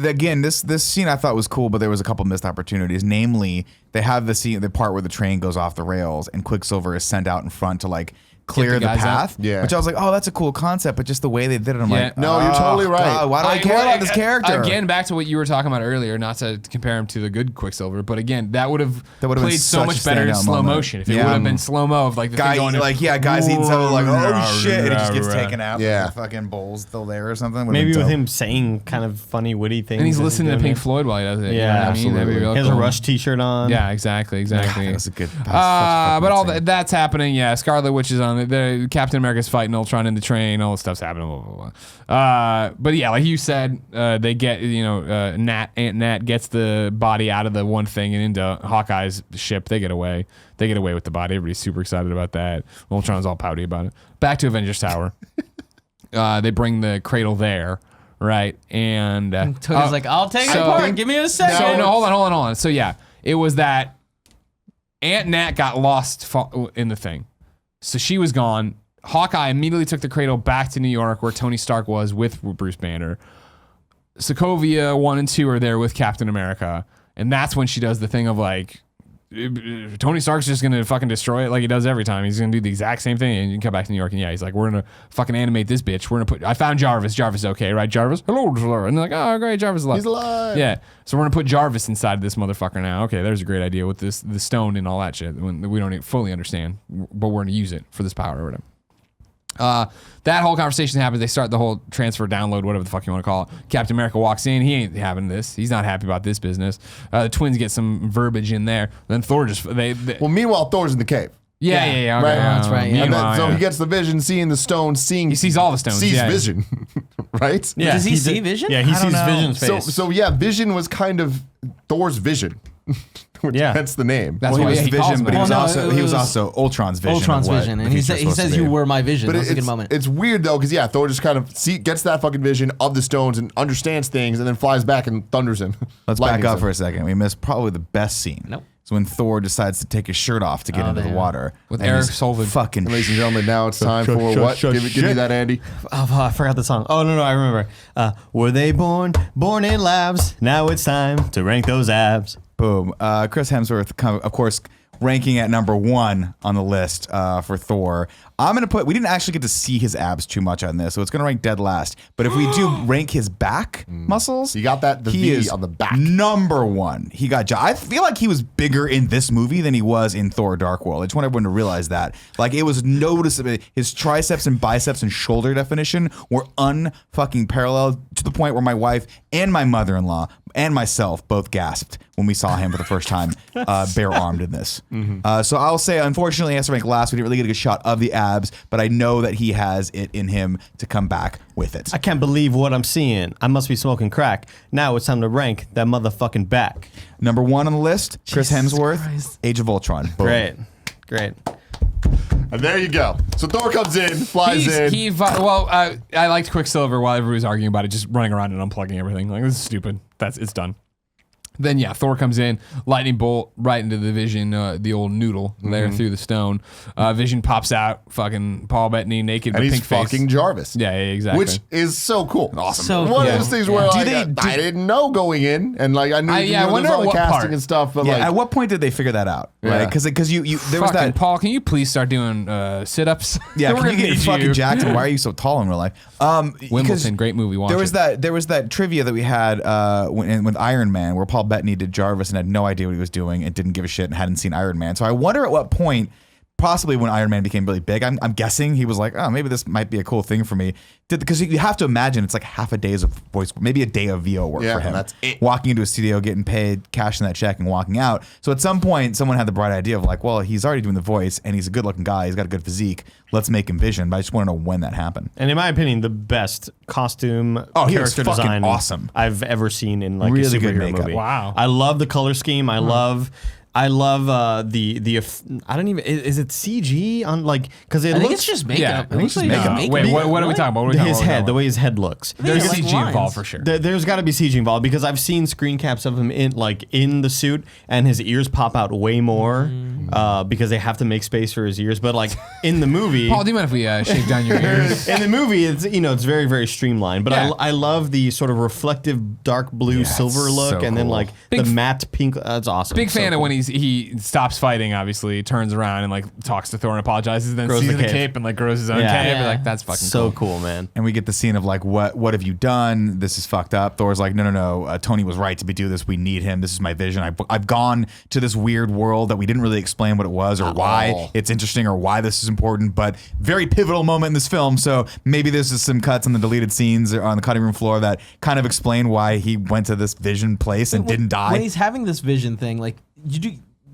Again, this scene I thought was cool, but there was a couple missed opportunities. Namely, they have the part where the train goes off the rails and Quicksilver is sent out in front to like clear
the
the
guys
path.
out.
Yeah.
Which I was like, oh, that's a cool concept, but just the way they did it, I'm like,
No, you're totally right.
God, why do I care about this character?
Again, back to what you were talking about earlier, not to compare him to the good Quicksilver, but again, that would have
been
played so
such
much
a
better in
standout
slow
moment.
motion. If it
Yeah.
would have been slow mo of like the
Guy,
thing going
guys eating something like, oh
Rah,
shit, and it just gets
rah,
taken out.
Yeah.
The fucking bowl's still there or something. Would've
Maybe
been
with
dope.
him saying kind of funny, witty things.
and he's
as
listening to
doing
Pink
it.
Floyd while he does it. You know
Yeah,
what I mean? That'd be
absolutely.
real
He has a
cool.
Rush t-shirt on.
Yeah, exactly.
That's a good.
But all that's happening. Yeah, Scarlet Witch is on it. The Captain America's fighting Ultron in the train. All this stuff's happening. Blah, blah, blah. But yeah, like you said, they get Aunt Nat gets the body out of the one thing and into Hawkeye's ship. They get away. They get away with the body. Everybody's super excited about that. Ultron's all pouty about it. Back to Avengers Tower. They bring the cradle there, right? And
Tony's like, I'll take it apart. Give me a second.
So no, hold on. So yeah, it was that Aunt Nat got lost in the thing, so she was gone. Hawkeye immediately took the cradle back to New York, where Tony Stark was with Bruce Banner. Sokovia 1 and 2 are there with Captain America, and that's when she does the thing of like, Tony Stark's just gonna fucking destroy it like he does every time. He's gonna do the exact same thing, and you come back to New York, and yeah, he's like, we're gonna fucking animate this bitch. We're gonna I found Jarvis. Jarvis, okay, right? Jarvis, hello, and they're like, oh, great, Jarvis is alive.
He's alive.
Yeah, so we're gonna put Jarvis inside of this motherfucker now. Okay, there's a great idea with the stone and all that shit. When we don't fully understand, but we're gonna use it for this power or whatever. That whole conversation happens. They start the whole transfer, download, whatever the fuck you want to call it. Captain America walks in. He ain't having this. He's not happy about this business. The twins get some verbiage in there. Then Thor just
Well, meanwhile, Thor's in the cave.
yeah. Okay,
Right.
That's right, yeah.
And then,
meanwhile,
so
yeah.
he gets the vision, seeing the stone,
He sees all the stones.
sees
yeah.
Vision, right?
Yeah,
Does he see
did-
Vision?
Yeah, he
I don't
sees
know.
Vision's
So,
face.
so yeah, Vision was kind of Thor's vision, which
Yeah.
hence the name.
That's
Well, he
why
was
he calls
Vision,
him
but he
that.
was
Well, no,
also
it
he was
was
also Ultron's vision.
Ultron's
of what
vision,
the
and he
future's
says
supposed to
you
be.
were my vision.
But
That was a good moment.
it's weird though, because yeah, Thor just kind of gets that fucking vision of the stones and understands things, and then flies back and thunders him.
Let's back up for a second. We missed probably the best scene.
Nope.
So when Thor decides to take his shirt off to get into the water.
With
and
Eric
he's
Sullivan.
Fucking
Ladies and gentlemen, now it's time for what? Give me that, Andy.
Oh, I forgot the song. Oh, no, I remember. Were they born in labs? Now it's time to rank those abs.
Boom. Chris Hemsworth, of course, ranking at number 1 on the list for Thor. I'm going to put, we didn't actually get to see his abs too much on this, so it's going to rank dead last. But if we do rank his back muscles,
You got that? The
he
V
is
on the back.
number 1. He got, I feel like he was bigger in this movie than he was in Thor Dark World. I just want everyone to realize that. Like, it was noticeable. His triceps and biceps and shoulder definition were unfucking parallel to the point where my wife and my mother-in-law and myself both gasped when we saw him for the first time bare-armed in this. So I'll say, unfortunately, he has to rank last. We didn't really get a good shot of the abs, but I know that he has it in him to come back with it.
I can't believe what I'm seeing. I must be smoking crack. Now it's time to rank that motherfucking back.
Number 1 on the list, Chris
Jesus
Hemsworth,
Christ.
Age of Ultron. Boom.
Great.
And there you go. So Thor comes in, flies in.
I liked Quicksilver while everybody was arguing about it, just running around and unplugging everything. Like, this is stupid. It's done. Then Thor comes in, lightning bolt right into the Vision, the old noodle there through the stone. Vision pops out, fucking Paul Bettany naked
And
with
he's
pink face.
fucking Jarvis.
Yeah, exactly.
Which is so cool.
Awesome.
So
One
cool.
of those things where
Do
like,
they-
I didn't know going in, and like I knew
I wonder
all the
what
casting
part.
and stuff, but
Yeah,
like
at what point did they figure that out?
Yeah.
Right? Because there was
Fucking
that.
Paul, can you please start doing sit-ups?
Yeah,
We're
can you
gonna
get your
need
fucking
you.
Jackson? Why are you so tall in real life? Because
Wimbledon, great movie. Watch
there was that trivia that we had with Iron Man, where Paul Bettany did Jarvis and had no idea what he was doing and didn't give a shit and hadn't seen Iron Man. So I wonder at what point, possibly when Iron Man became really big, I'm guessing he was like, oh, maybe this might be a cool thing for me. Because you have to imagine it's like half a day's of voice, maybe a day of VO work
Yeah,
for him.
that's it.
Walking into a studio, getting paid, cashing that check, and walking out. So at some point, someone had the bright idea of like, well, he's already doing the voice, and he's a good-looking guy. He's got a good physique. Let's make him Vision. But I just want to know when that happened.
And in my opinion, the best costume
he was
character
fucking
design
awesome.
I've ever seen in like
Really
a
good
superhero
makeup.
movie.
Wow.
I love the color scheme. I love I don't even, is it CG on like, because it
I think
looks
it's just
Yeah,
makeup.
I think
It looks like
makeup.
makeup.
Wait, what are we talking about? What are we talking
his
about?
head, the way his head looks.
There's
There's
like
CG
lines.
involved for sure.
There's got to be CG involved because I've seen screen caps of him in the suit and his ears pop out way more because they have to make space for his ears. But like in the movie,
Paul, do you mind if we shave down your ears?
in the movie, it's very very streamlined. But
Yeah.
I love the sort of reflective dark blue silver look,
so
and then
cool.
like
Big
the matte pink. That's awesome.
Big
So
fan of
cool.
when he stops fighting, obviously, turns around and like talks to Thor and apologizes, then
Grows
sees
the
the
cape.
cape and like grows his own
Yeah.
cape.
Yeah.
You're like, that's fucking
So
cool.
cool, man.
And we get the scene of like, what have you done? This is fucked up. Thor's like, no. Tony was right to do this. We need him. This is my vision. I've gone to this weird world that we didn't really explain what it was or why
all.
it's interesting or why this is important, but very pivotal moment in this film. So maybe there's just some cuts on the deleted scenes or on the cutting room floor that kind of explain why he went to this vision place and didn't die.
When he's having this vision thing, like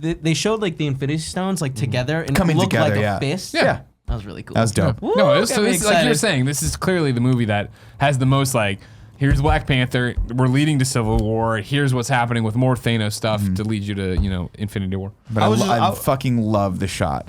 they showed like the Infinity Stones like together and
Coming
it looked
together,
like
yeah.
a fist.
Yeah.
That was really cool.
That was dope.
Woo,
No,
got
so
me
this is like you're
excited.
saying, this is clearly the movie that has the most like, here's Black Panther, we're leading to Civil War, here's what's happening with more Thanos stuff to lead you to, Infinity War.
But I fucking love the shot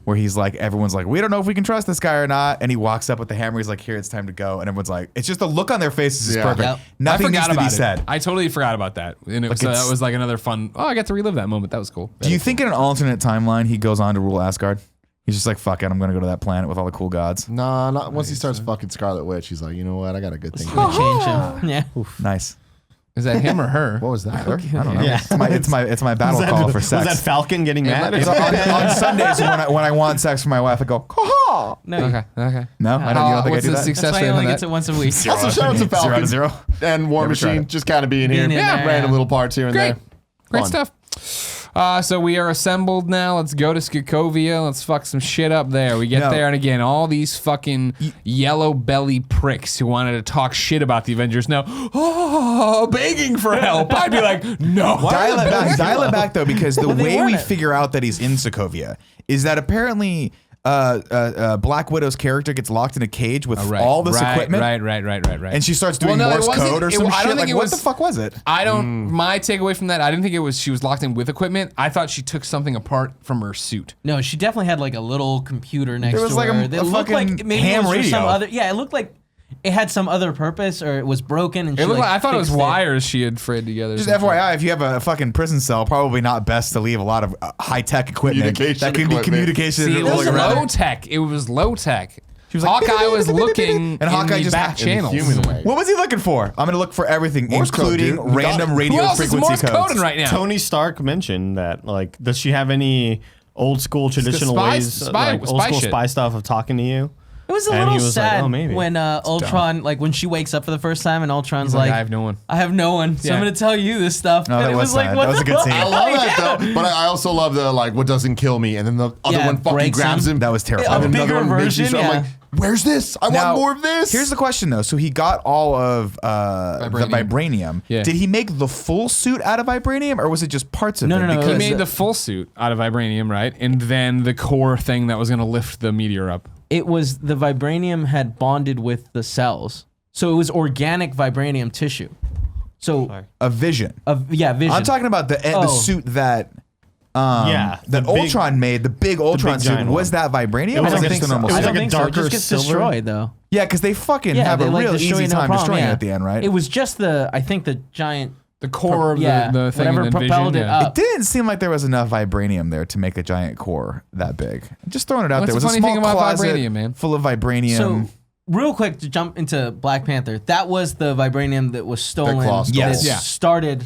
where he's like, everyone's like, we don't know if we can trust this guy or not. And he walks up with the hammer. He's like, here, it's time to go. And everyone's like, it's just the look on their faces is
Yeah.
perfect.
Yep.
Nothing
I
needs
forgot
to be
about it.
said.
I totally forgot about that. And it was, so
it's-
that was like another fun, I got to relive that moment. That was cool.
Do you think in an alternate timeline he goes on to rule Asgard? He's just like, fuck it, I'm gonna go to that planet with all the cool gods.
Nah, not once he starts fucking Scarlet Witch. He's like, you know what? I got a good thing.
Gonna change him. Yeah.
Nice.
Is that him or her?
What was that?
I don't know.
Yeah.
It's my battle call for
Was that
sex.
Falcon getting mad?
It's on Sundays when I want sex from my wife, I go, ha.
No.
Okay.
No, I don't. You don't think I
What's
do
the
that?
success
That's why
rate
he
on
only
that?
gets it once a week.
Also, shout out to Falcon
0.
and War
Never tried
Machine,
it.
just kind of being here.
Being in there,
Random
yeah.
little parts here and
Great.
there.
Great
Fun.
stuff. So we are assembled now. Let's go to Sokovia. Let's fuck some shit up there. We get
No.
there, and again, all these fucking yellow belly pricks who wanted to talk shit about the Avengers now, begging for help. I'd be like, no.
Dial it back though, because the
they
way we
weren't.
figure out that he's in Sokovia is that apparently Black Widow's character gets locked in a cage with all this equipment.
Right.
And she starts doing
Well, no, it
Morse
wasn't-
code or
it-
some
I don't
shit.
think
Like,
it
what
was-
the fuck was it?
I don't. My takeaway from that, I didn't think it was she was locked in with equipment. I thought she took something apart from her suit.
No, she definitely had like a little computer next
There was
to
like
her.
a
that looked
fucking
like maybe
ham
it was for some
radio.
other. Yeah, it looked like it had some other purpose or it was broken and
It looked like, I thought it was
fixed
wires she had frayed together.
Just
something.
FYI, if you have a fucking prison cell, probably not best to leave a lot of high-tech equipment
Communication
that can
equipment.
be communication.
See, it was
rolling around.
low tech. It was low tech.
was like,
Hawkeye was looking
And Hawkeye
in the
just
back
in the
channels.
human way.
What was he looking for? I'm going to look for everything,
Morse code,
including
dude. You got
random
it.
radio
Who else is
frequency
Morse
codes.
coding right now?
Tony Stark mentioned that. Like, does she have any old school traditional
spy-
ways,
spy-
like old
spy
school
shit.
spy stuff of talking to you?
It was a
And
little
he was like,
sad
"Oh, maybe."
when Ultron, like when she wakes up for the first time, and Ultron's
He's like, I have no one.
I have no one, so I'm
Yeah.
gonna tell you this stuff.
Oh,
and
that
it
was
was like,
sad.
what
That was
the
a good scene.
I
fuck?
love that
Yeah.
though, but I also love the like what doesn't kill me, and then the other
Yeah,
one fucking
breaks
grabs
him.
him.
That was
A
terrifying.
And
bigger
another one makes me
version,
so- I'm
yeah.
like, where's this? I
Now,
want more of this.
Here's the question, though. So he got all of the vibranium.
Yeah.
Did he make the full suit out of vibranium, or was it just parts of
No,
it?
no, no,
He
Because
made the full suit out of vibranium, right? And then the core thing that was going to lift the meteor up.
It was the vibranium had bonded with the cells, so it was organic vibranium tissue. So,
a vision.
vision.
I'm talking about the
Oh.
suit that
Yeah,
that
the big-
Ultron made, the big Ultron suit.
giant
Was
one.
that vibranium?
It was
or
like
was
a-
it just a
it
normal
was
I
suit?
don't
like a
think so. It
darker
just gets
silver?
destroyed though.
Yeah, because they fucking
Yeah,
have
they
a
like
real
destroy
easy
no
time
problem,
destroying
yeah.
it at the end, right?
It was just I think the giant.
The core of
Yeah,
the thing
whatever
in the
propelled
vision,
it
yeah.
up.
It didn't seem like there was enough vibranium there to make a giant core that big. Just throwing it out
What's
there. It was
the
a
funny
small
thing about
closet
vibranium, man?
full of vibranium.
So, real quick to jump into Black Panther, that was the vibranium that was stolen.
Claw stole.
Yes.
That
Yeah.
started.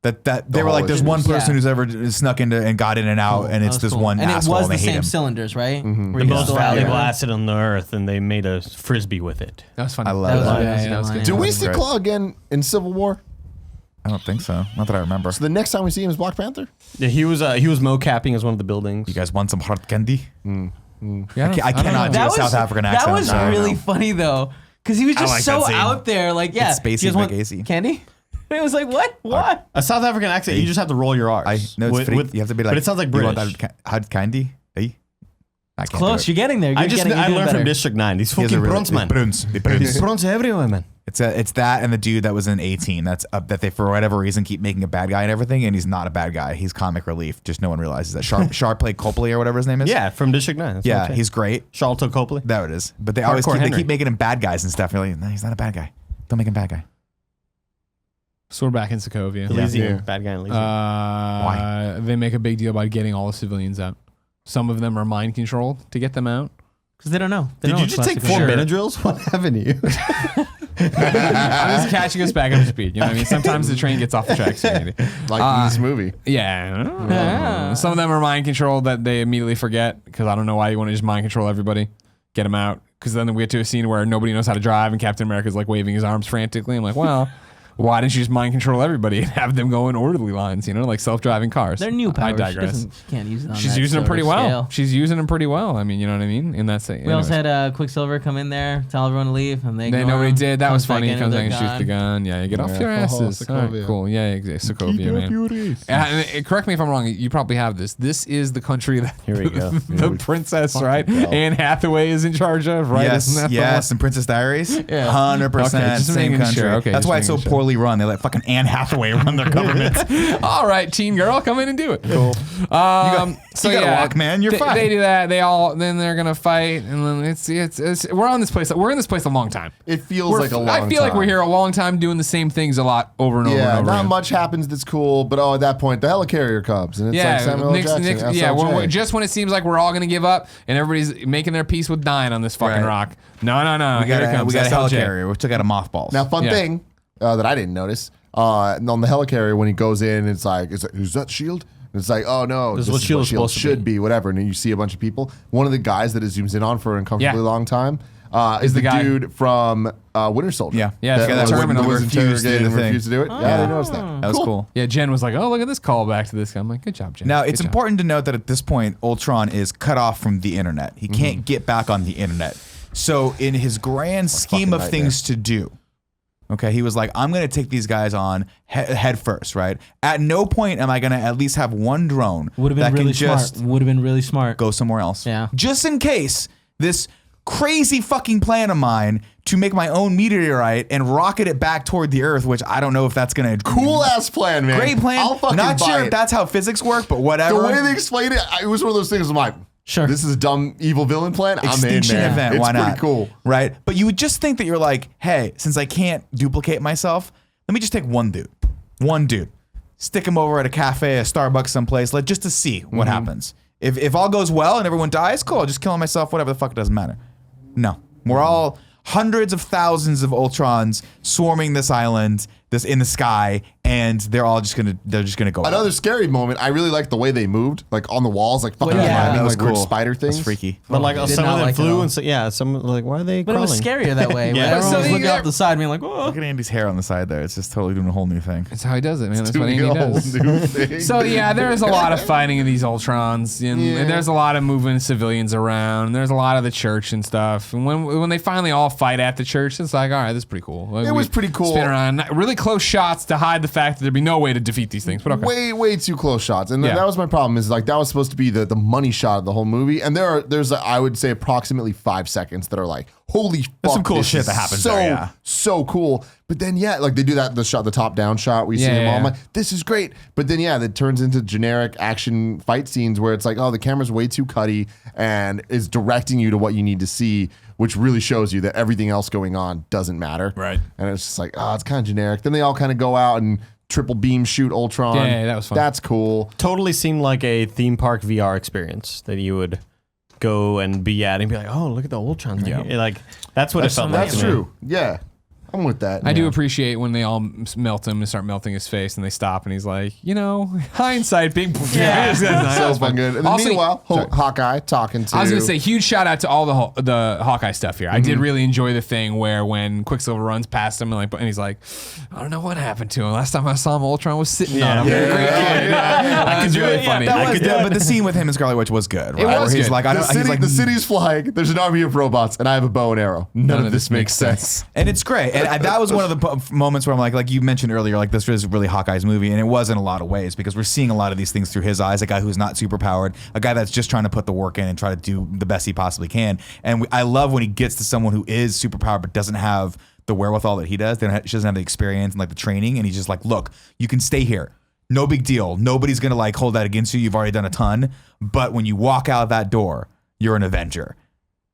that they were
whole
like, there's
issue.
one person
Yeah.
who's ever snuck into and got in and out, and
That
it's
was
this
cool.
one
and
asshole,
it was
and
the
they hate
same
him.
cylinders, right? Where
The
you
most
still have
valuable
it.
acid on the earth, and they made a frisbee with it.
That was funny.
I love
That was
that.
good.
Yeah, that was
Yeah,
good.
Do we
That's
see
great.
Claw again in Civil War?
I don't think so. Not that I remember.
So the next time we see him is Black Panther?
Yeah, he was mocapping as one of the buildings.
You guys want some hard candy?
Yeah,
I cannot do a South African accent.
That was
sorry.
really funny though, because he was just
like
so
that scene.
out there. Like, yeah,
It's spacey
you guys want
McGasey.
candy? And it was like, what? What?
A South African accent, you just have to roll your R's.
I know it's free. You have to be like,
but it sounds like
you want
British.
that hard candy? Hey? I can't
Close.
do
You're getting there. You're
I
getting, you're doing
learned
better.
from District 9. These
He has a
fucking
really-
bronze, man.
Bruns. The
These
Bruns.
bronze everywhere, man.
It's that and the dude that was in 18. That's that they for whatever reason keep making a bad guy and everything, and he's not a bad guy. He's comic relief. Just no one realizes that. Sharp played Copley or whatever his name is.
Yeah, from District 9. That's what
Yeah,
I'm saying.
he's great.
Charlton Copley.
That it is. But they always
Hardcore
keep, they
Henry.
keep making him bad guys and stuff. You're like, no, he's not a bad guy. Don't make him bad guy.
So we're back in Sokovia.
Elysium.
Yeah.
Bad guy in Elysium.
Why? They make a big deal about getting all the civilians out. Some of them are mind controlled to get them out.
Because they don't know. They
Did
don't
you
know
just take
classical
4
shit.
Benadryls? What happened to you?
I'm just catching us back up to speed. You know what I mean? Sometimes the train gets off the tracks. Maybe.
Like in this movie.
Yeah. Some of them are mind controlled that they immediately forget because I don't know why you want to just mind control everybody. Get them out. Because then we get to a scene where nobody knows how to drive and Captain America's like waving his arms frantically. I'm like, well, why didn't you just mind control everybody and have them go in orderly lines, you know, like self-driving cars?
They're new powers.
I digress.
She can't use it on
She's
that
using them
sort
pretty
of
well.
scale.
She's using them pretty well. I mean, you know what I mean? In that sense.
We also had Quicksilver come in there, tell everyone to leave, and they
Then
ignore
nobody
him,
did. That was
comes back
funny. He
in
comes
with
back and
their
shoots the gun. Yeah, you get off your
Yeah.
asses. All right,
Sokovia.
cool. Yeah, exactly. Sokovia, man. And correct me if I'm wrong. You probably have this. This is the country that
Here we go.
the princess, right? Anne Hathaway is in charge of, right?
Yes,
Isn't that the
yes, and Princess Diaries. 100%.
Okay, just
same
making
country.
sure. Okay,
That's
just
why it's so
making sure.
poorly run. They let fucking Anne Hathaway run their government.
one? All right, teen girl, come in and do it. Cool. So
you gotta
yeah,
walk, man. You're fine.
They do that. Then they're gonna fight, and then it's we're on this place. We're in this place a long time.
It feels like a long time.
I feel like we're here a long time doing the same things a lot over and over
Yeah,
and over.
not
again.
much happens that's cool, but at that point, the helicarrier comes, and it's like Samuel L. Jackson.
yeah.
SLJ.
Just when it seems like we're all gonna give up and everybody's making their peace with dying on this fucking
Right.
rock. No.
we
Here it comes.
got a
SLJ.
helicarrier. We took out a mothballs.
Now, fun
Yeah.
thing that I didn't notice on the helicarrier when he goes in, it's like, is that Shield? And it's like, oh no,
This is what
Shield
S.H.I.E.L.D. is supposed to
should be, whatever. And then you see a bunch of people. One of the guys that it zooms in on for an uncomfortably
Yeah.
long time is the
guy-
dude from Winter Soldier.
Yeah.
Yeah,
that
the guy that
was
Terminal
refused
refused to do
to
the thing.
refused to do it. Yeah, I didn't notice that.
That was cool.
Yeah, Jen was like, "Oh, look at this callback to this guy." I'm like, "Good job, Jen."
Now,
Good
it's
job.
important to note that at this point, Ultron is cut off from the internet. He can't get back on the internet. So, in his grand scheme
fucking
of
nightmare.
things to do, okay, he was like, I'm going to take these guys on head first, right? At no point am I going to at least have one drone
Would have
that
been really
can
smart.
just
Would have been really smart.
go somewhere else.
Yeah.
Just in case this crazy fucking plan of mine to make my own meteorite and rocket it back toward the Earth, which I don't know if that's going to...
Cool ass plan, man.
Great plan.
I'll fucking
Not
buy
sure
it.
if that's how physics work, but whatever.
The way they explained it, it was one of those things. I'm like,
Sure.
This is a dumb evil villain plan.
Extinction
I'm in, man.
event.
It's
Why not?
pretty cool.
Right? But you would just think that you're like, hey, since I can't duplicate myself, let me just take one dude, stick him over at a cafe, a Starbucks, someplace, just to see what happens. If all goes well and everyone dies, cool. I'll just kill myself. Whatever the fuck, it doesn't matter. No, we're all hundreds of thousands of Ultrons swarming this island, this in the sky, and they're just gonna go.
Another scary moment. I really like the way they moved, like on the walls, like fucking
Well, yeah.
climbing,
That was
like weird
cool.
spider things.
That's freaky.
But like
Did
some
not
of them
like it
flew
all.
and so, some like why are they
But it
crawling?
was scarier that way.
Yeah.
When everyone
So
was looking
you-
up the side, being like, "Whoa."
Look at Andy's hair on the side there. It's just totally doing a whole new thing.
That's how he does it, man. That's what
Doing
Andy
a whole
does.
new thing.
So yeah, there's a lot of fighting of these Ultrons, and there's a lot of moving civilians around. And there's a lot of the church and stuff. And when they finally all fight at the church, it's like, all right, this is pretty cool. Like,
It was
we
pretty cool.
Spin around, really close shots to hide the fact that there'd be no way to defeat these things. But okay,
way too close shots, and
Yeah.
that was my problem. Is like that was supposed to be the money shot of the whole movie, and there's I would say approximately 5 seconds that are like, holy fuck,
There's some cool
this
shit
is
that happens
so
there, yeah.
so cool. But then like they do the top down shot. We see them all. I'm
Yeah.
like, this is great. But then that turns into generic action fight scenes where it's like, oh, the camera's way too cutty and is directing you to what you need to see, which really shows you that everything else going on doesn't matter.
Right.
And it's just like, oh, it's kind of generic. Then they all kind of go out and triple beam shoot Ultron.
Yeah, that was fun.
That's cool.
Totally seemed like a theme park VR experience that you would go and be at and be like, oh, look at the Ultron.
Yeah.
Like that's what it felt like.
That's
to me.
true. Yeah. I'm with that.
I do appreciate when they all melt him and start melting his face, and they stop, and he's like, hindsight, big.
Yeah.
So fun good. And then
Also-
meanwhile,
Sorry.
Hawkeye talking to.
I was gonna say, huge shout out to all the Hawkeye stuff here. I did really enjoy the thing where when Quicksilver runs past him and he's like, I don't know what happened to him. Last time I saw him, Ultron was sitting on him. That was really funny.
But the scene with him and Scarlet Witch was good. Right?
was
Where he's
good.
like,
the city's flying. There's an army of robots, and I have a bow and arrow. None of this makes sense.
and it's great. And that was one of the moments where I'm like you mentioned earlier, like this is really Hawkeye's movie, and it was in a lot of ways because we're seeing a lot of these things through his eyes. A guy who's not super powered, a guy that's just trying to put the work in and try to do the best he possibly can. And I love when he gets to someone who is super powered but doesn't have the wherewithal that he does. She doesn't have the experience and like the training, and he's just like, look, you can stay here. No big deal. Nobody's gonna like hold that against you. You've already done a ton. But when you walk out that door, you're an Avenger.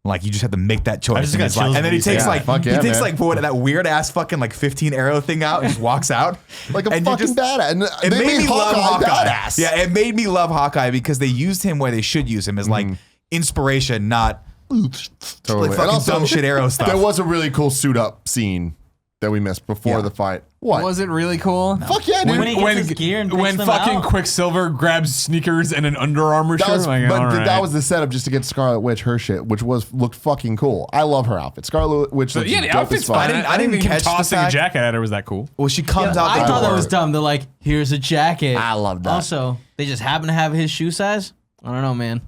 Like you just have to make that choice.
just
And,
got
he's like,
chills
and then
when
he
you say
takes
that.
like
Fuck
he
yeah,
takes
man.
like what that weird ass fucking like 15 arrow thing out and just walks out
Like a
And you
fucking
just-
badass. And
It
they
made me love Hawkeye.
badass.
Yeah, it made me love Hawkeye because they used him where they should use him as like inspiration, not
Totally.
like
And
fucking dumb shit arrow stuff.
There was a really cool suit up scene that we missed before
Yeah.
the fight. What?
Was it really cool?
Fuck yeah, dude.
When he gets his gear and
when
picks them
fucking
out.
Quicksilver grabs sneakers and an Under Armour
That
shirt,
was,
like,
but
all right.
that was the setup just to get Scarlet Witch her shit, which looked fucking cool. I love her outfit. Scarlet Witch looks
yeah, the
dope
outfit's
as fuck.
fine.
I didn't
think him
catch the
tossing a
fact-
jacket at her was that cool.
well, she comes out.
I
the
thought that
door.
was dumb. They're like, here's a jacket.
I love that.
Also, they just happen to have his shoe size. I don't know, man.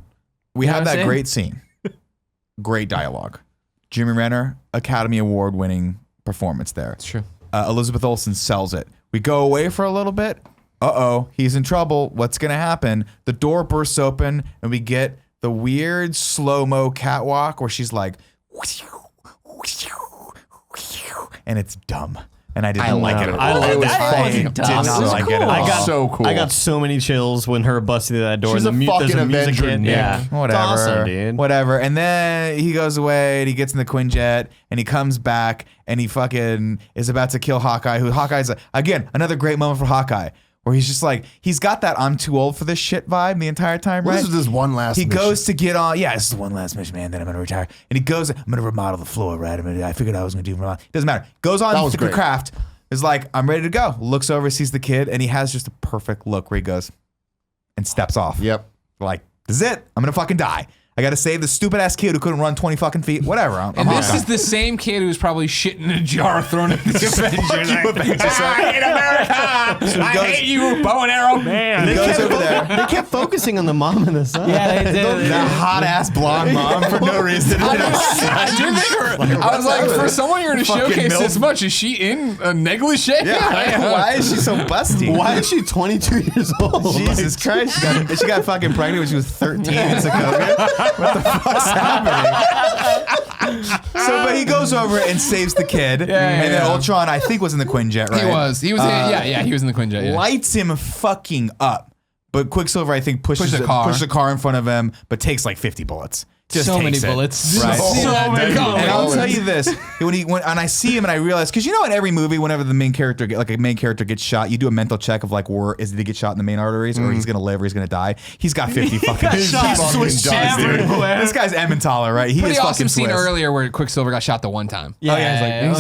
We
You know
have
what I'm
that
saying?
great scene. Great dialogue. Jimmy Renner, Academy Award winning performance there.
It's true.
Elizabeth Olsen sells it. We go away for a little bit. He's in trouble. What's going to happen? The door bursts open and we get the weird slow-mo catwalk where she's like, and it's dumb. And I didn't like it at all.
I love that.
I
fucking
did
dumb.
not
It's
like it
cool.
at all.
I got
So cool.
I got so many chills when her busted through that door.
She's
and
a
there's
fucking
music
Avenger,
hit.
Nick.
Yeah,
Whatever.
It's awesome, dude.
Whatever. And then he goes away and he gets in the Quinjet and he comes back and he fucking is about to kill Hawkeye, who Hawkeye's, again, another great moment for Hawkeye, where he's just like, he's got that I'm too old for this shit vibe the entire time,
Well,
right?
this is this one last
He
mission.
goes to get on, this is one last mission, man, then I'm going to retire. And he goes, I'm going to remodel the floor, right? I figured I was going to do remodel. Doesn't matter. Goes on
That was
the
great.
craft, is like, I'm ready to go. Looks over, sees the kid, and he has just a perfect look where he goes and steps off.
Yep.
Like, this is it. I'm going to fucking die. I got to save the stupid ass kid who couldn't run 20 fucking feet. Whatever. I'm
And this
Hawkeye.
is the same kid who's probably shit in a jar thrown at the Avengers.
Avengers,
I hate America. I
goes-
hate you, bow and arrow man.
He goes over there.
They kept focusing on the mom and the son.
Yeah, they did.
That hot ass blonde mom for no reason.
I do think her. I was like, for someone you're going to
Fucking
showcase
milf.
this much, is she in a negligee?
Yeah. Why is she so busty?
Why is she 22 years old?
Jesus Christ. She got fucking pregnant when she was 13 in Sokovia. What the fuck's happening? So, but he goes over and saves the kid. And then
yeah.
Ultron, I think, was in the Quinjet, right?
He was. He was. He was in the Quinjet. Yeah.
Lights him fucking up. But Quicksilver, I think, pushes the car in front of him, but takes like 50 bullets. Just
so many
takes it.
bullets.
Right.
So many
And I'll
bullets.
tell you this: when I see him and I realize, because you know, in every movie, whenever the main character gets shot, you do a mental check of like, is he to get shot in the main arteries, or he's gonna live, or he's gonna die. He's got 50 fucking.
He's
Swiss cheese, dude. This guy's Emmentaler, right? He
Pretty
is
awesome
fucking
scene
Swiss.
earlier where Quicksilver got shot the one time.
Yeah,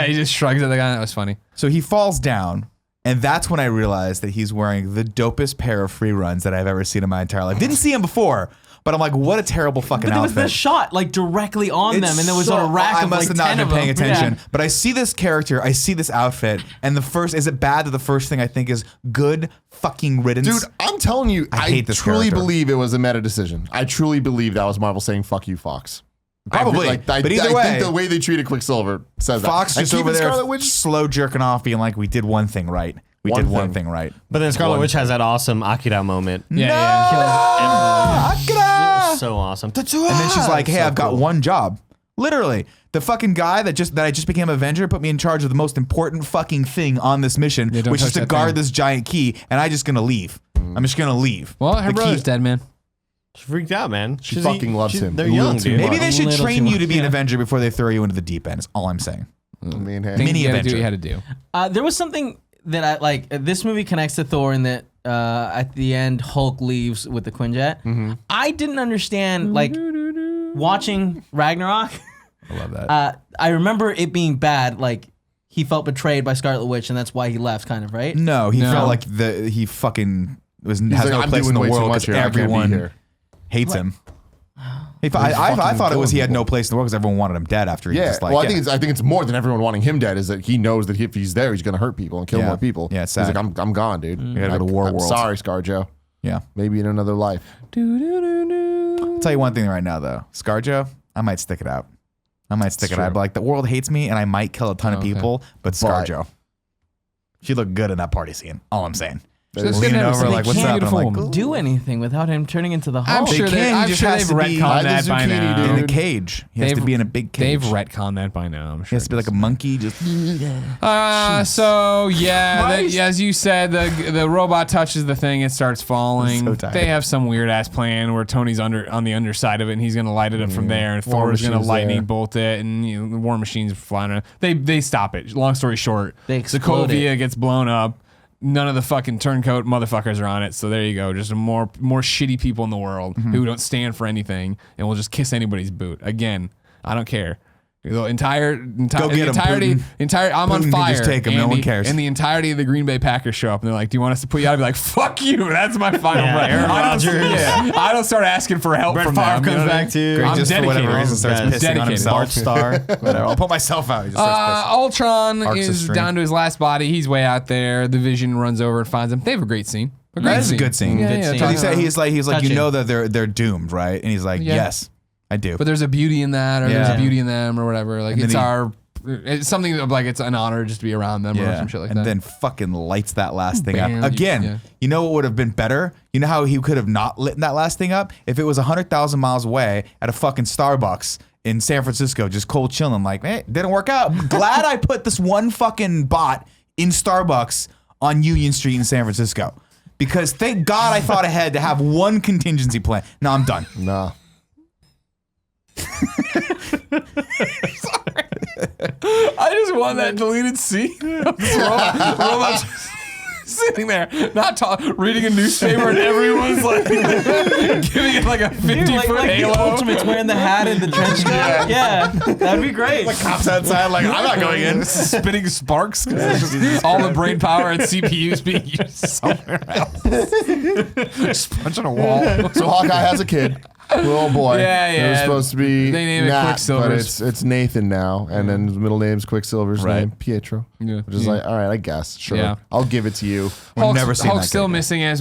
He just shrugs at the guy. That was funny.
So he falls down, and that's when I realized that he's wearing the dopest pair of free runs that I've ever seen in my entire life. Didn't see him before, but I'm like, what a terrible fucking
But there was
outfit.
this shot like directly on them, and there was a rack
I
of
must
like
have
10
not
of
been paying
them.
attention.
Yeah.
But I see this character, I see this outfit, and is it bad that the first thing I think is good fucking riddance?
Dude, I'm telling you,
I hate this
truly
character.
believe it was a meta decision. I truly believe that was Marvel saying "fuck you, Fox."
Probably. But either
I
way,
think the way they treated Quicksilver says
Fox
that.
just over there
Scarlet Witch.
slow jerking off, being like, we did one thing right. We
One
did one
thing.
thing right.
But then Scarlet Witch has that awesome Akira moment.
Akira!
So awesome.
And then she's like, hey, I've got one job. Literally. The fucking guy that I just became Avenger put me in charge of the most important fucking thing on this mission,
don't
which is
touch
to
that
guard
thing.
this giant key, and I'm just gonna leave. I'm just gonna leave.
Well, her
The
brother's
key-
dead, man.
She freaked out, man.
She fucking loves him.
They're
A little
young,
too
dude.
much.
Maybe they should
Little
train
too
you to be an
much.
Avenger before they throw you into the deep end, is all I'm saying.
I mean, hey.
Mini
You had to do
Avenger.
what you had to do.
There was something that I like. This movie connects to Thor in that at the end Hulk leaves with the Quinjet. I didn't understand like watching Ragnarok.
I love that.
I remember it being bad. Like he felt betrayed by Scarlet Witch, and that's why he left. Kind of right.
No, he
No.
felt like he fucking has
He's
no
like, I'm
place in
doing
the
way too
world
much
because
here. I can't be
everyone
here.
hates him. I thought it was he had no place in the world because everyone wanted him dead after he
Yeah,
just like.
well, I think it's more than everyone wanting him dead. Is that he knows that if he's there, he's going to hurt people and kill
Yeah.
more people.
Yeah, it's
he's
sad.
like, I'm gone, dude.
gotta go to war
I'm
world.
sorry, ScarJo.
yeah.
Maybe in another life.
I'll tell you one thing right now though, ScarJo, I might stick it out. I might stick it out. But like the world hates me and I might kill a ton of
Okay.
people, but ScarJo, she looked good in that party scene. All I'm saying.
Just
Leaning
never
over
seen
like,
it.
what's
Can't
up?
get
And
a
I'm like,
fool.
ooh.
Do anything without him turning into the Hulk.
I'm sure,
can,
I'm
just
sure
has
they've
to be
retconned
by the
that by
zucchini,
now.
dude.
in a cage. He has to be in a big cage.
They've retconned that by now, I'm
He
sure.
has to be like a monkey. Just
So yeah, as you said, the robot touches the thing, it starts falling.
So tired.
They have some weird ass plan where Tony's on the underside of it, and he's gonna light it up from there, and
War
Thor's gonna
Machine's
lightning
there.
bolt it, and the War Machine's flying around. They stop it. Long story short,
They explode
Sokovia
it.
gets blown up. None of the fucking turncoat motherfuckers are on it, so there you go. Just more shitty people in the world who don't stand for anything and will just kiss anybody's boot. Again, I don't care. The entire
get 'em,
entirety,
Putin.
I'm
Putin
on
can
fire.
just take 'em, no one
Andy,
cares.
And the entirety of the Green Bay Packers show up and they're like, "Do you want us to put you out?" I'd be like, "Fuck you." That's my final
Yeah,
breath.
Aaron Rodgers.
I don't start asking for help
Brett
from
Favre
them. you know
comes
what I
back
mean?
to
Greg
I'm
just for whatever
dedicated.
reason starts
Guys,
pissing on
dedicated.
himself.
Bart Star.
Whatever. I'll put myself out. He just starts pissing.
Ultron
Arcs of
is
string.
down to his last body. He's way out there. The Vision runs over and finds him. They have a great scene.
That is a good scene.
Good
Yeah,
scene.
Because he said he's like you
Touching.
know that they're doomed, right? And he's like,
Yeah.
yes, I do.
But there's a beauty in that, or there's
Yeah.
a beauty in them, or whatever. Like
And then
it's something that, like it's an honor just to be around them, or some shit like
and
that.
then fucking lights that last thing
Bam.
up again.
Yeah.
You know what would have been better? You know how he could have not lit that last thing up if it was 100,000 miles away at a fucking Starbucks in San Francisco, just cold chilling. Like, hey, didn't work out. Glad I put this one fucking bot in Starbucks on Union Street in San Francisco. Because thank God I thought ahead to have one contingency plan. No, I'm done.
Nah.
I just want that deleted scene. Robot sitting there, not reading a newspaper, and everyone's like giving it like a 50-foot
like
halo.
the Ultimate's wearing the hat and the trench coat. Yeah, that'd be great.
Cops outside, like, I'm not going in.
Spitting sparks because all the brain power and CPUs being used somewhere else. Just punching a wall.
So Hawkeye has a kid, little boy.
Yeah,
It was
yeah.
supposed to be
They name it
Nat,
Quicksilver.
but it's Nathan now, and then his middle name's Quicksilver's
Right.
name, Pietro.
Yeah.
Which is like, all right, I guess, sure,
Yeah.
I'll give it to you.
Hulk's,
never seen
Hulk's
that
still
kid.
missing, as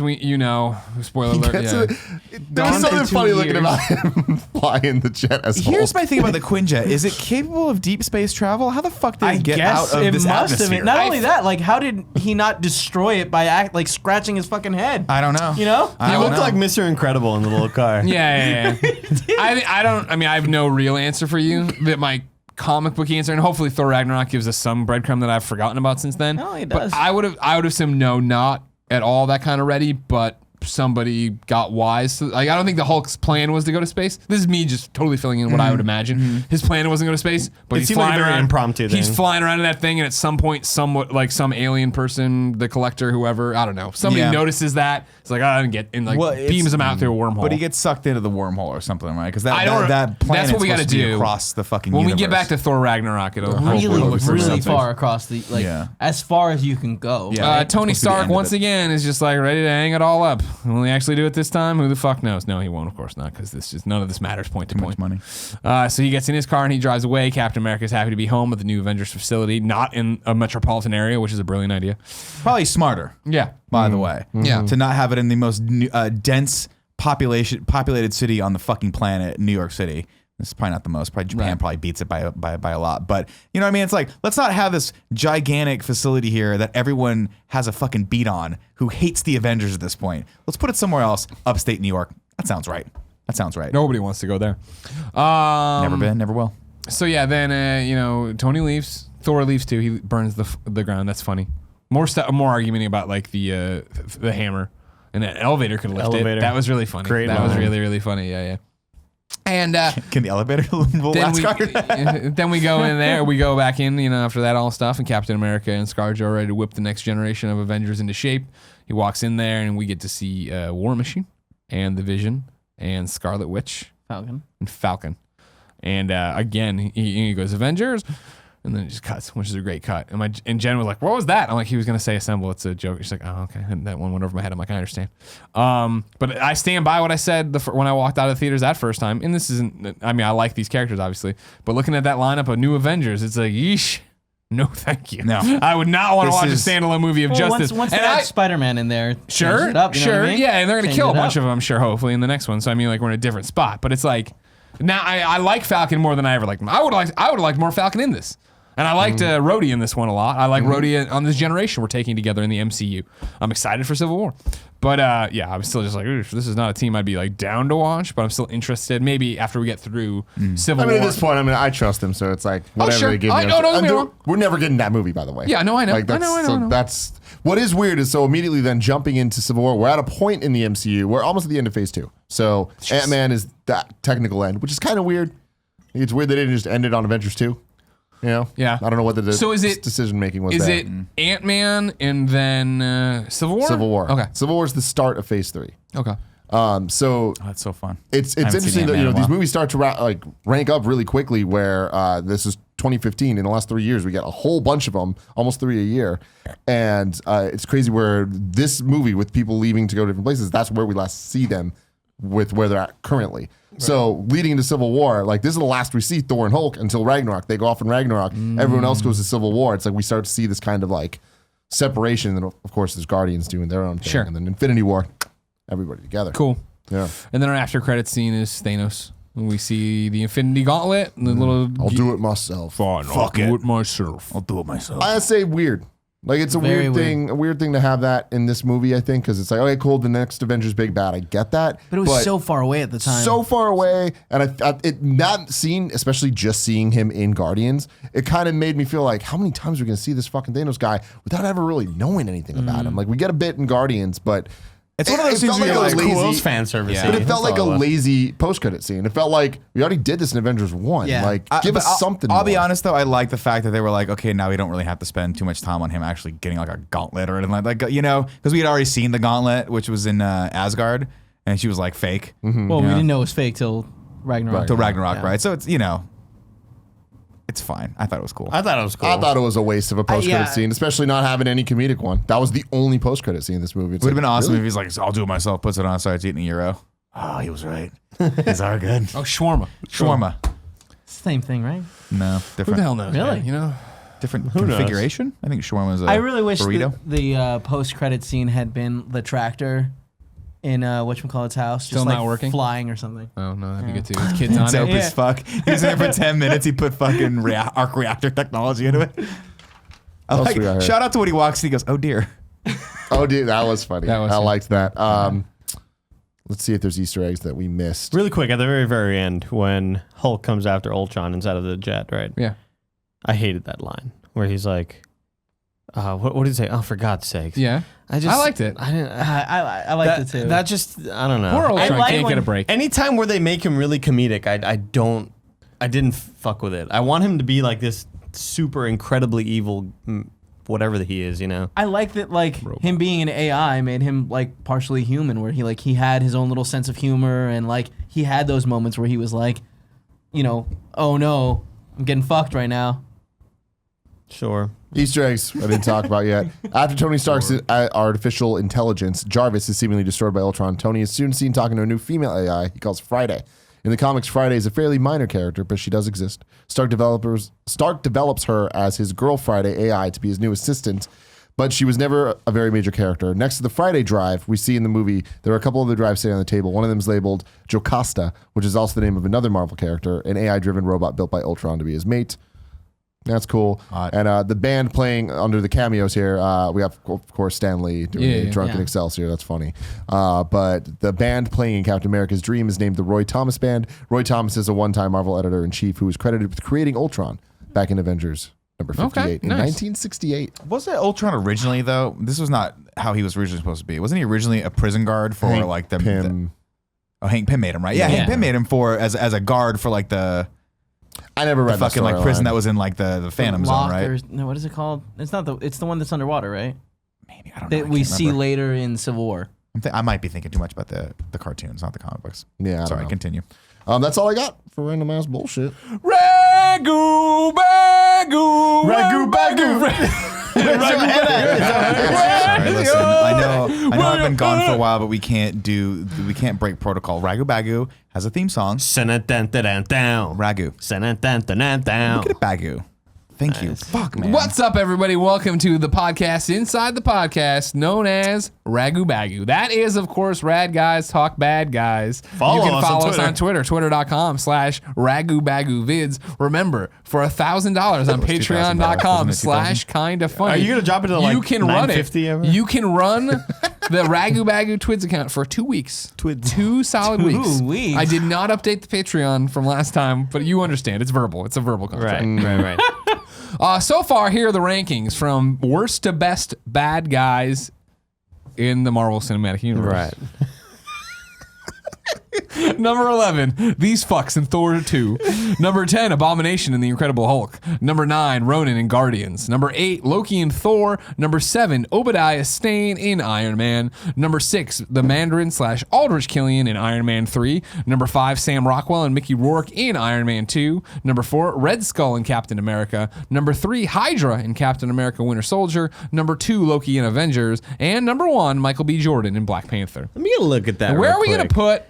spoiler alert.
Gets
Yeah.
it. There's
Gone
something
in 2
funny looking
years.
about him flying the jet as
Here's
Hulk.
my thing about the Quinjet. Is it capable of deep space travel? How the fuck did it get out of
it
this
must
atmosphere?
have. Not only that, like, how did he not destroy it by scratching his fucking head?
I don't know.
You know?
I
He
don't
looked
know.
like Mr. Incredible in the little car.
Yeah. I have no real answer for you. That my comic book answer, and hopefully Thor Ragnarok gives us some breadcrumb that I've forgotten about since then.
No, he does.
But I would have assumed no, not at all that kind of ready, but somebody got wise. So, like, I don't think the Hulk's plan was to go to space. This is me just totally filling in what I would imagine. His plan wasn't to go to space, but he's
seemed like a
flying
very
around.
impromptu
He's
thing.
flying around in that thing, and at some point, somewhat like some alien person, the Collector, whoever, I don't know, somebody notices that. It's like, I didn't get, and like beams him out through a wormhole.
But he gets sucked into the wormhole or something, right? Because that
that's
planet
what we got to do
across the fucking
when
universe.
we get back to Thor Ragnarok. It'll
really,
look
really
something.
far across the as far as you can go.
Yeah.
Tony
Supposed to be the
Stark
end of
once
it.
again is just like ready to hang it all up. Will he actually do it this time? Who the fuck knows? No, he won't. Of course not, because none of this matters point to point.
money.
So he gets in his car and he drives away. Captain America's happy to be home at the new Avengers facility, not in a metropolitan area, which is a brilliant idea.
Probably smarter,
Yeah.
by the way.
Yeah.
To not have it in the most dense populated city on the fucking planet, New York City. This is probably not the most. Probably Japan probably beats it by a lot. But you know what I mean? It's like, let's not have this gigantic facility here that everyone has a fucking beat on who hates the Avengers at this point. Let's put it somewhere else, upstate New York. That sounds right.
Nobody wants to go there.
Never been, never will.
So yeah, then Tony leaves. Thor leaves too. He burns the ground. That's funny. More arguing about like the hammer and an elevator could lift it. That was really funny.
Great
That
line.
was really, really funny. Yeah. And
Can the elevator roll
then we go in there. We go back in, after that all stuff, and Captain America and ScarJo are ready to whip the next generation of Avengers into shape. He walks in there, and we get to see War Machine and the Vision and Scarlet Witch
Falcon.
and Falcon. And again, he goes Avengers, and then it just cuts, which is a great cut. And Jen was like, "What was that?" I'm like, "He was gonna say assemble. It's a joke." She's like, "Oh, okay." And that one went over my head. I'm like, "I understand." But I stand by what I said when I walked out of the theaters that first time. And this isn't. I mean, I like these characters obviously, but looking at that lineup of new Avengers, it's like, yeesh. No, thank you.
No.
I would not want to watch a
This is-
standalone movie of Justice.
Once they
And
had Spider-Man in there,
Sure,
changed it up, you know what I mean?
yeah, and they're gonna
Changed
kill a
it
bunch
up.
of them, I'm sure, hopefully in the next one. So I mean, like we're in a different spot, but it's like now I like Falcon more than I ever liked him. I would have liked more Falcon in this, and I liked Rhodey in this one a lot. I like Rhodey on this generation we're taking together in the MCU. I'm excited for Civil War, but yeah, I'm still just like, "Oof, this is not a team I'd be like down to watch, but I'm still interested. Maybe after we get through Civil
I mean,
War.
at this point, I trust him, so it's like whatever
sure.
they give me.
I know, don't get me
And
wrong.
we're never getting that movie, by the way.
Yeah, no, I know.
Like, that's,
I know.
That's what is weird is so immediately then jumping into Civil War, we're at a point in the MCU. We're almost at the end of Phase 2. So Ant-Man is that technical end, which is kind of weird. It's weird they didn't just end it on Avengers 2.
Yeah.
I don't know what the
So is it-
decision making was.
Is
there.
it Ant-Man and then Civil War?
Civil War?
Okay.
Civil War is the start of Phase 3.
Okay.
So
Oh, that's so fun.
it's
I haven't
interesting
seen
that
Ant-Man in a
these
while.
movies start to rank up really quickly. Where this is 2015. In the last 3 years, we got a whole bunch of them, almost 3 a year, and it's crazy where this movie with people leaving to go to different places. That's where we last see them with where they're at currently. Right. So leading into Civil War, like this is the last we see Thor and Hulk until Ragnarok. They go off in Ragnarok. Everyone else goes to Civil War. It's like we start to see this kind of like separation. And then of course there's Guardians doing their own thing.
Sure.
And then Infinity War, everybody together.
Cool.
Yeah.
And then our after credit scene is Thanos. And we see the Infinity Gauntlet and the little.
I'll do it myself.
Fine,
Fuck
I'll do
it.
it myself.
I'll do it myself.
I say weird. Like it's a
Very
weird thing to have that in this movie. I think because it's like, okay, cool. The next Avengers big bad. I get that,
But it was so far away at the time.
so far away, and that scene, especially just seeing him in Guardians, it kind of made me feel like, how many times are we gonna see this fucking Thanos guy without ever really knowing anything about him? Like we get a bit in Guardians, but
It's one of those
felt
things where
like
you're
a
like,
lazy,
Cool fan service.
Yeah.
but it felt
That's
like a
all it was.
lazy post credit scene. It felt like we already did this in Avengers 1.
Yeah.
Like give
but
us something.
I'll be
more.
honest though, I like the fact that they were like, okay, now we don't really have to spend too much time on him actually getting like a gauntlet or anything like because we had already seen the gauntlet, which was in Asgard, and she was like fake
Well, we didn't know it was fake till Ragnarok.
till Ragnarok,
Yeah.
right? So it's it's fine. I thought it was cool.
I thought it was cool.
I thought it was a waste of a post credit
yeah.
scene, especially not having any comedic one. That was the only post credit scene in this movie.
It would have been awesome if he's like, I'll do it myself, puts it on, starts eating a gyro. Oh, he was right. These are good.
Oh, shawarma.
Shawarma.
Same thing, right?
No,
Who
different.
the hell knows?
Really?
Man? You know?
Different
knows?
configuration. I think shawarma is a
I really wish
burrito.
the post-credit scene had been the tractor in whatchamacallit's house.
Still
just
not
like
working?
flying or something.
Oh, no, that'd be good too. With kids on
It's dope
it.
as fuck. He was there for 10 minutes. He put fucking arc reactor technology into it. I
else
like,
we got here?
shout out to when he walks and he goes, oh dear.
Oh, dude, that was funny.
That was
I
funny.
liked that. Let's see if there's Easter eggs that we missed.
Really quick, at the very, very end, when Hulk comes after Ultron inside of the jet, right?
Yeah.
I hated that line where he's like, what did he say? Oh, for God's sakes.
Yeah. I liked it.
I liked it too.
That just, I don't know.
Poor Ultron
like
can't
when-
get a break.
Anytime where they make him really comedic, I didn't fuck with it. I want him to be like this super incredibly evil, whatever that he is, you know?
I like that, like him being an AI made him like partially human, where he had his own little sense of humor, and like he had those moments where he was like, you know, oh no, I'm getting fucked right now.
Sure.
Easter eggs I didn't talk about yet. After Tony Stark's artificial intelligence, Jarvis, is seemingly destroyed by Ultron. Tony is soon seen talking to a new female AI he calls Friday. In the comics, Friday is a fairly minor character, but she does exist. Stark develops her as his girl Friday AI to be his new assistant, but she was never a very major character. Next to the Friday drive we see in the movie, there are a couple of the drives sitting on the table. One of them is labeled Jocasta, which is also the name of another Marvel character, an AI-driven robot built by Ultron to be his mate. That's cool. And the band playing under the cameos here, we have, of course, Stan Lee doing Drunken Excelsior. That's funny. But the band playing in Captain America's Dream is named the Roy Thomas Band. Roy Thomas is a one-time Marvel editor-in-chief who was credited with creating Ultron back in Avengers number 58 in 1968.
Was it Ultron originally, though? This was not how he was originally supposed to be. Wasn't he originally a prison guard for
Hank
like the...
Pym.
Hank Pym made him, right? Yeah, Hank Pym made him for as a guard for like the...
I never read
the fucking like prison that was in like the Phantom Zone,
Lock
right?
no, what is it called? It's not it's the one that's underwater, right?
Maybe I don't know.
That
I
we
can't
see
remember.
later in Civil War.
I might be thinking too much about the cartoons, not the comic books.
Yeah, I don't
Sorry,
know.
continue.
That's all I got for random ass bullshit.
Ragu bagu.
Ragu bagu.
Sorry, listen, I know I've been gone for a while, but we can't break protocol. Ragu Bagu has a theme song.
Ragu.
Look at it, Bagu. Thank you. Fuck, man.
What's up, everybody? Welcome to the podcast inside the podcast known as Ragu Bagu. That is, of course, Rad Guys Talk Bad Guys.
Follow
you can
us
follow
on
us on Twitter, twitter.com/RaguBaguVids. Remember, for $1,000 on patreon.com/kindafunny.
Are you going to drop it to like
you can run it.
$9.50 ever?
You can run the Ragu Bagu Twids account for 2 weeks. 2 solid weeks.
2 weeks.
I did not update the Patreon from last time, but you understand. It's verbal. It's a verbal contract.
Right.
So far, here are the rankings from worst to best bad guys in the Marvel Cinematic Universe.
Right.
Number 11, these fucks in Thor 2. Number 10, Abomination in The Incredible Hulk. Number 9, Ronan in Guardians. Number 8, Loki in Thor. Number 7, Obadiah Stane in Iron Man. Number 6, the Mandarin/Aldrich Killian in Iron Man 3. Number 5, Sam Rockwell and Mickey Rourke in Iron Man 2. Number 4, Red Skull in Captain America. Number 3, Hydra in Captain America Winter Soldier. Number 2, Loki in Avengers. And number 1, Michael B. Jordan in Black Panther.
Let me get a look at that.
Where are we going to put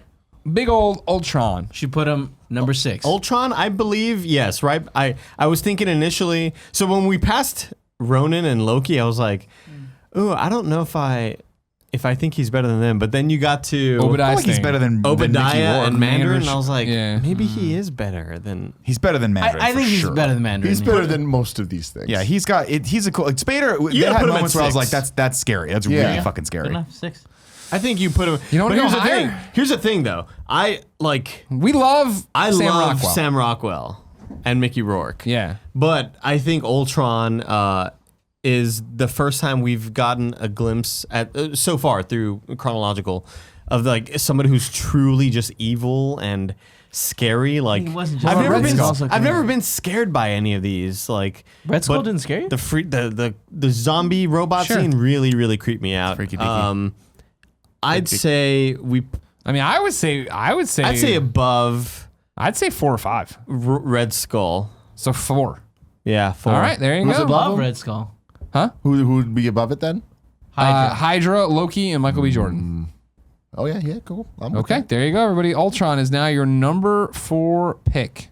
big old Ultron?
Should put him number 6.
Ultron, I believe, yes, right? I was thinking initially, so when we passed Ronan and Loki, I was like, ooh, I don't know if I think he's better than them. But then you got to
Obadiah
I feel like he's
Stane.
better than Mickey
Obadiah
Rourke.
and Mandarin, and I was like,
Yeah.
maybe he is better than...
He's better than Mandarin.
I think
for
he's
sure.
better than Mandarin.
He's better than most of these things.
Yeah, he's got it. He's a cool. Like, Spader. They
gotta
had
put him at
moments where I was like,
6.
that's scary. That's
Yeah.
really fucking scary.
Good enough, 6.
I think you put him...
You don't
but
wanna
here's
go
the thing.
higher?
Here's the thing, though. I
love
love
Sam Rockwell.
Sam Rockwell and Mickey Rourke.
Yeah.
But I think Ultron is the first time we've gotten a glimpse at so far through chronological of like somebody who's truly just evil and scary. Like
He wasn't just
I've never
Red
been
Skull.
I've never been scared by any of these. Like
Red Skull
but
didn't scare you?
The zombie robot
Sure.
scene really creeped me out.
Freaky deaky.
I'd say
I mean, I would say
I'd say above
I'd say 4 or 5.
Red Skull.
So 4.
Yeah, 4.
All right, there you
Who's
go.
above
Love
him?
Red Skull.
Who would be above it then?
Hydra, Loki, and Michael B. Jordan.
Oh yeah, cool. I'm
Okay, there you go, everybody. Ultron is now your number 4 pick.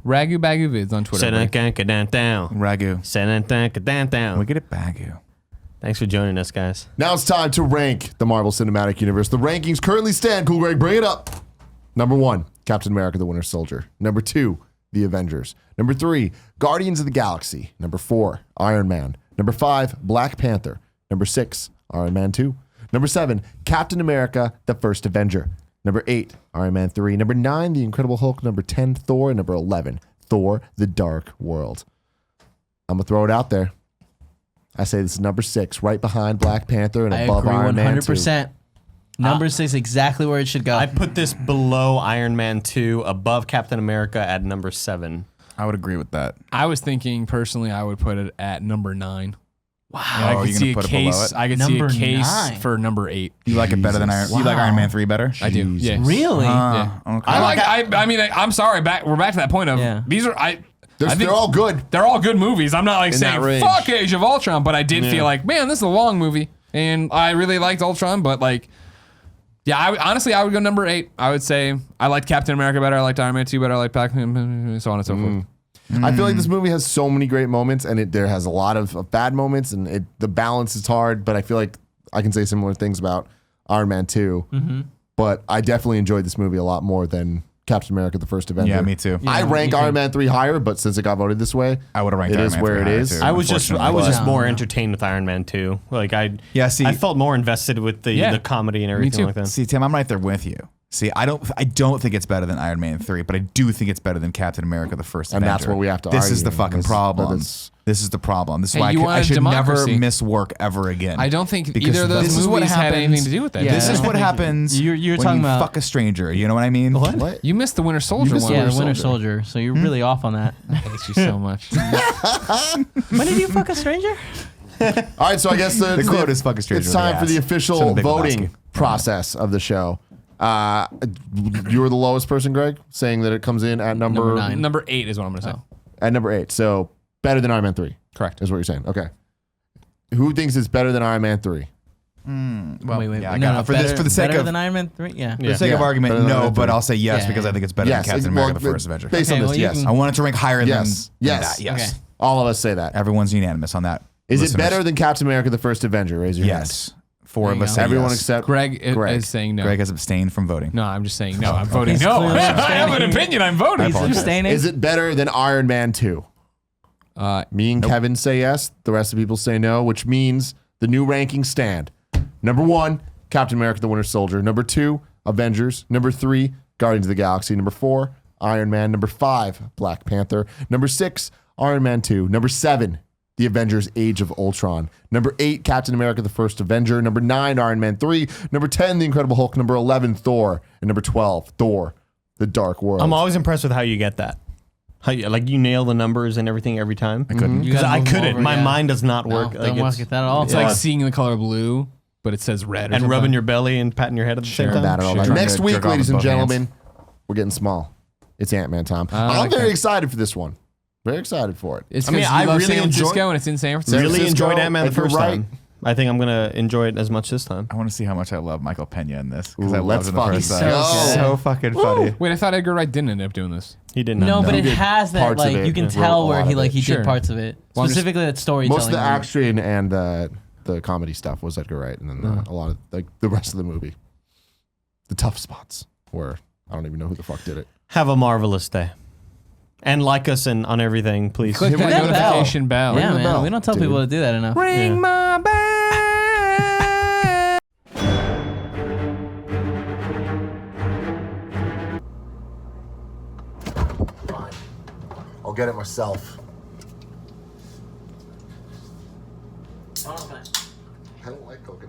Ragu Bagu Vids on Twitter.
Down.
Ragu.
Down.
Look at it, Bagu.
Thanks for joining us, guys.
Now it's time to rank the Marvel Cinematic Universe. The rankings currently stand. Cool Greg, bring it up. Number 1, Captain America: The Winter Soldier. Number 2, The Avengers. Number 3, Guardians of the Galaxy. Number 4, Iron Man. Number 5, Black Panther. Number 6, Iron Man 2. Number 7, Captain America: The First Avenger. Number 8, Iron Man 3. Number 9, The Incredible Hulk. Number 10, Thor. And number 11, Thor: The Dark World. I'm going to throw it out there. I say this is number 6, right behind Black Panther and
I
above
agree
Iron Man
100%. Number 6, exactly where it should go.
I put this below Iron Man 2, above Captain America at number 7.
I would agree with that.
I was thinking personally, I would put it at number 9.
Wow.
And I could
you're
see
gonna
a
put it below
case.
it?
I could see a
Number
case
9.
for number 8.
You like it better than Iron? You like
Wow.
Iron Man 3 better?
I do.
Jesus.
Yes.
Really?
Yeah.
Okay.
I mean, I'm sorry. We're back to that point of these are I think
They're all good.
they're all good movies. I'm not like
In that
saying
range.
fuck Age of Ultron, but I did feel like, man, this is a long movie, and I really liked Ultron, but like, yeah, honestly, I would go number 8. I would say I liked Captain America better. I liked Iron Man 2 better. I liked Black Panther, so on and so forth.
I feel like this movie has so many great moments, and there has a lot of bad moments, and the balance is hard. But I feel like I can say similar things about Iron Man 2. But I definitely enjoyed this movie a lot more than Captain America: The First Avenger.
Yeah, me too.
I rank Iron Man 3 higher, but since it got voted this way,
I would have ranked
it
Iron
is
Man
where
3
it
higher,
is.
too,
I was just
unfortunately.
more entertained with Iron Man 2. Like I
see,
I felt more invested with the comedy and everything
too.
like that.
See, Tim, I'm right there with you. See, I don't think it's better than Iron Man 3, but I do think it's better than Captain America: The First
And
Avenger.
that's where we have to
This
argue.
is the fucking
This-
problem.
that's-
This is the problem. This is
Hey,
why
you
I
wanted
should
democracy.
never miss work ever again.
I don't think
Because
either of those
this is what
movies had
happens-
anything to do with that.
Yeah.
This is what happens
You're
when
talking
you
about-
fuck a stranger. You know what I mean?
What?
You missed the Winter Soldier
missed
one.
the
Yeah, the
Winter
Winter Soldier. So you're really off on that.
I hate you so much.
When did you fuck a stranger?
All right, so I guess
The quote is "fuck a stranger
it's
with the
time for the
ass."
official
Son of Big
voting
Lebowski.
process of the show. You were the lowest person, Greg, saying that it comes in at
Number 9.
Number 8 is what I'm going to say.
at number 8. So better than Iron Man 3
Correct.
is what you're saying. Okay. Who thinks it's better than Iron Man 3?
Well,
wait.
yeah, I
no,
got
no,
it. For the sake
better
of
than Iron Man 3? Yeah.
for the sake of
Yeah,
argument,
better than
no,
Iron Man
but
3.
I'll say yes
Yeah.
because I think it's better than Captain America: The First Avenger.
Based
Okay,
on this,
well, you
yes.
can-
I want it to rank higher
Yes.
than
Yes.
that. Yes.
Okay.
All of us say that.
Everyone's unanimous on that.
Is it
Listeners.
better than Captain America: The First Avenger? Raise your
Yes.
hand.
4 of
There
us
you
say
go.
Everyone
yes.
except
Greg
Greg.
is saying no.
Greg has abstained from voting.
No, I'm just saying no. I'm voting
He's
no.
clearly
I have an
abstaining.
opinion. I'm voting.
He's abstaining.
Is it better than Iron Man 2? Me and Kevin say yes. The rest of the people say no, which means the new rankings stand. Number 1, Captain America: The Winter Soldier. Number 2, Avengers. Number 3, Guardians of the Galaxy. Number 4, Iron Man. Number 5, Black Panther. Number 6, Iron Man 2. Number 7, The Avengers: Age of Ultron. Number 8, Captain America: The First Avenger. Number 9, Iron Man 3. Number 10, The Incredible Hulk. Number 11, Thor. And number 12, Thor: The Dark World.
I'm always impressed with how you get that. How you nail the numbers and everything every time. I
couldn't.
You
Because
gotta
I
move them
couldn't.
over,
My
yeah.
mind does not
No,
work.
don't work at that at all.
It's like seeing the color blue, but it says red. Or
and
something.
rubbing your belly and patting your head at the same
Sure.
time.
that at all.
Sure.
Next
Jerk
week,
off
ladies
with
and
both hands.
gentlemen, we're getting small. It's Ant-Man time.
I
I'm
like
very
that.
excited for this one. Very excited for it.
It's
I mean,
because
I
you love
really
San Francisco
enjoy-
and it's in San Francisco.
San
Really
Francisco,
enjoyed Ant-Man the
if you're
first
right.
time. I think I'm gonna enjoy it as much this time.
I want to see how much I love Michael Pena in this because
Ooh,
I
let's
loved him the
fucking
first
go.
time. So fucking funny.
Wait, I thought Edgar Wright didn't end up doing this.
He didn't.
No,
have
but
that.
it has that
parts of
like
it,
you can
wrote
tell
a
where
lot
he
of
like
it.
he
Sure.
did parts of it.
Well, I'm just-
Specifically that storytelling.
Most of the
part.
action and the comedy stuff was Edgar Wright, and then a lot of like the rest of the movie, the tough spots were I don't even know who the fuck did it.
Have a marvelous day, and like us and on everything, please.
Click that
that
notification bell.
Yeah,
the
man.
bell,
We don't tell
dude.
people to do that enough.
Ring my bell.
Fine, I'll get it myself. I don't like cocaine.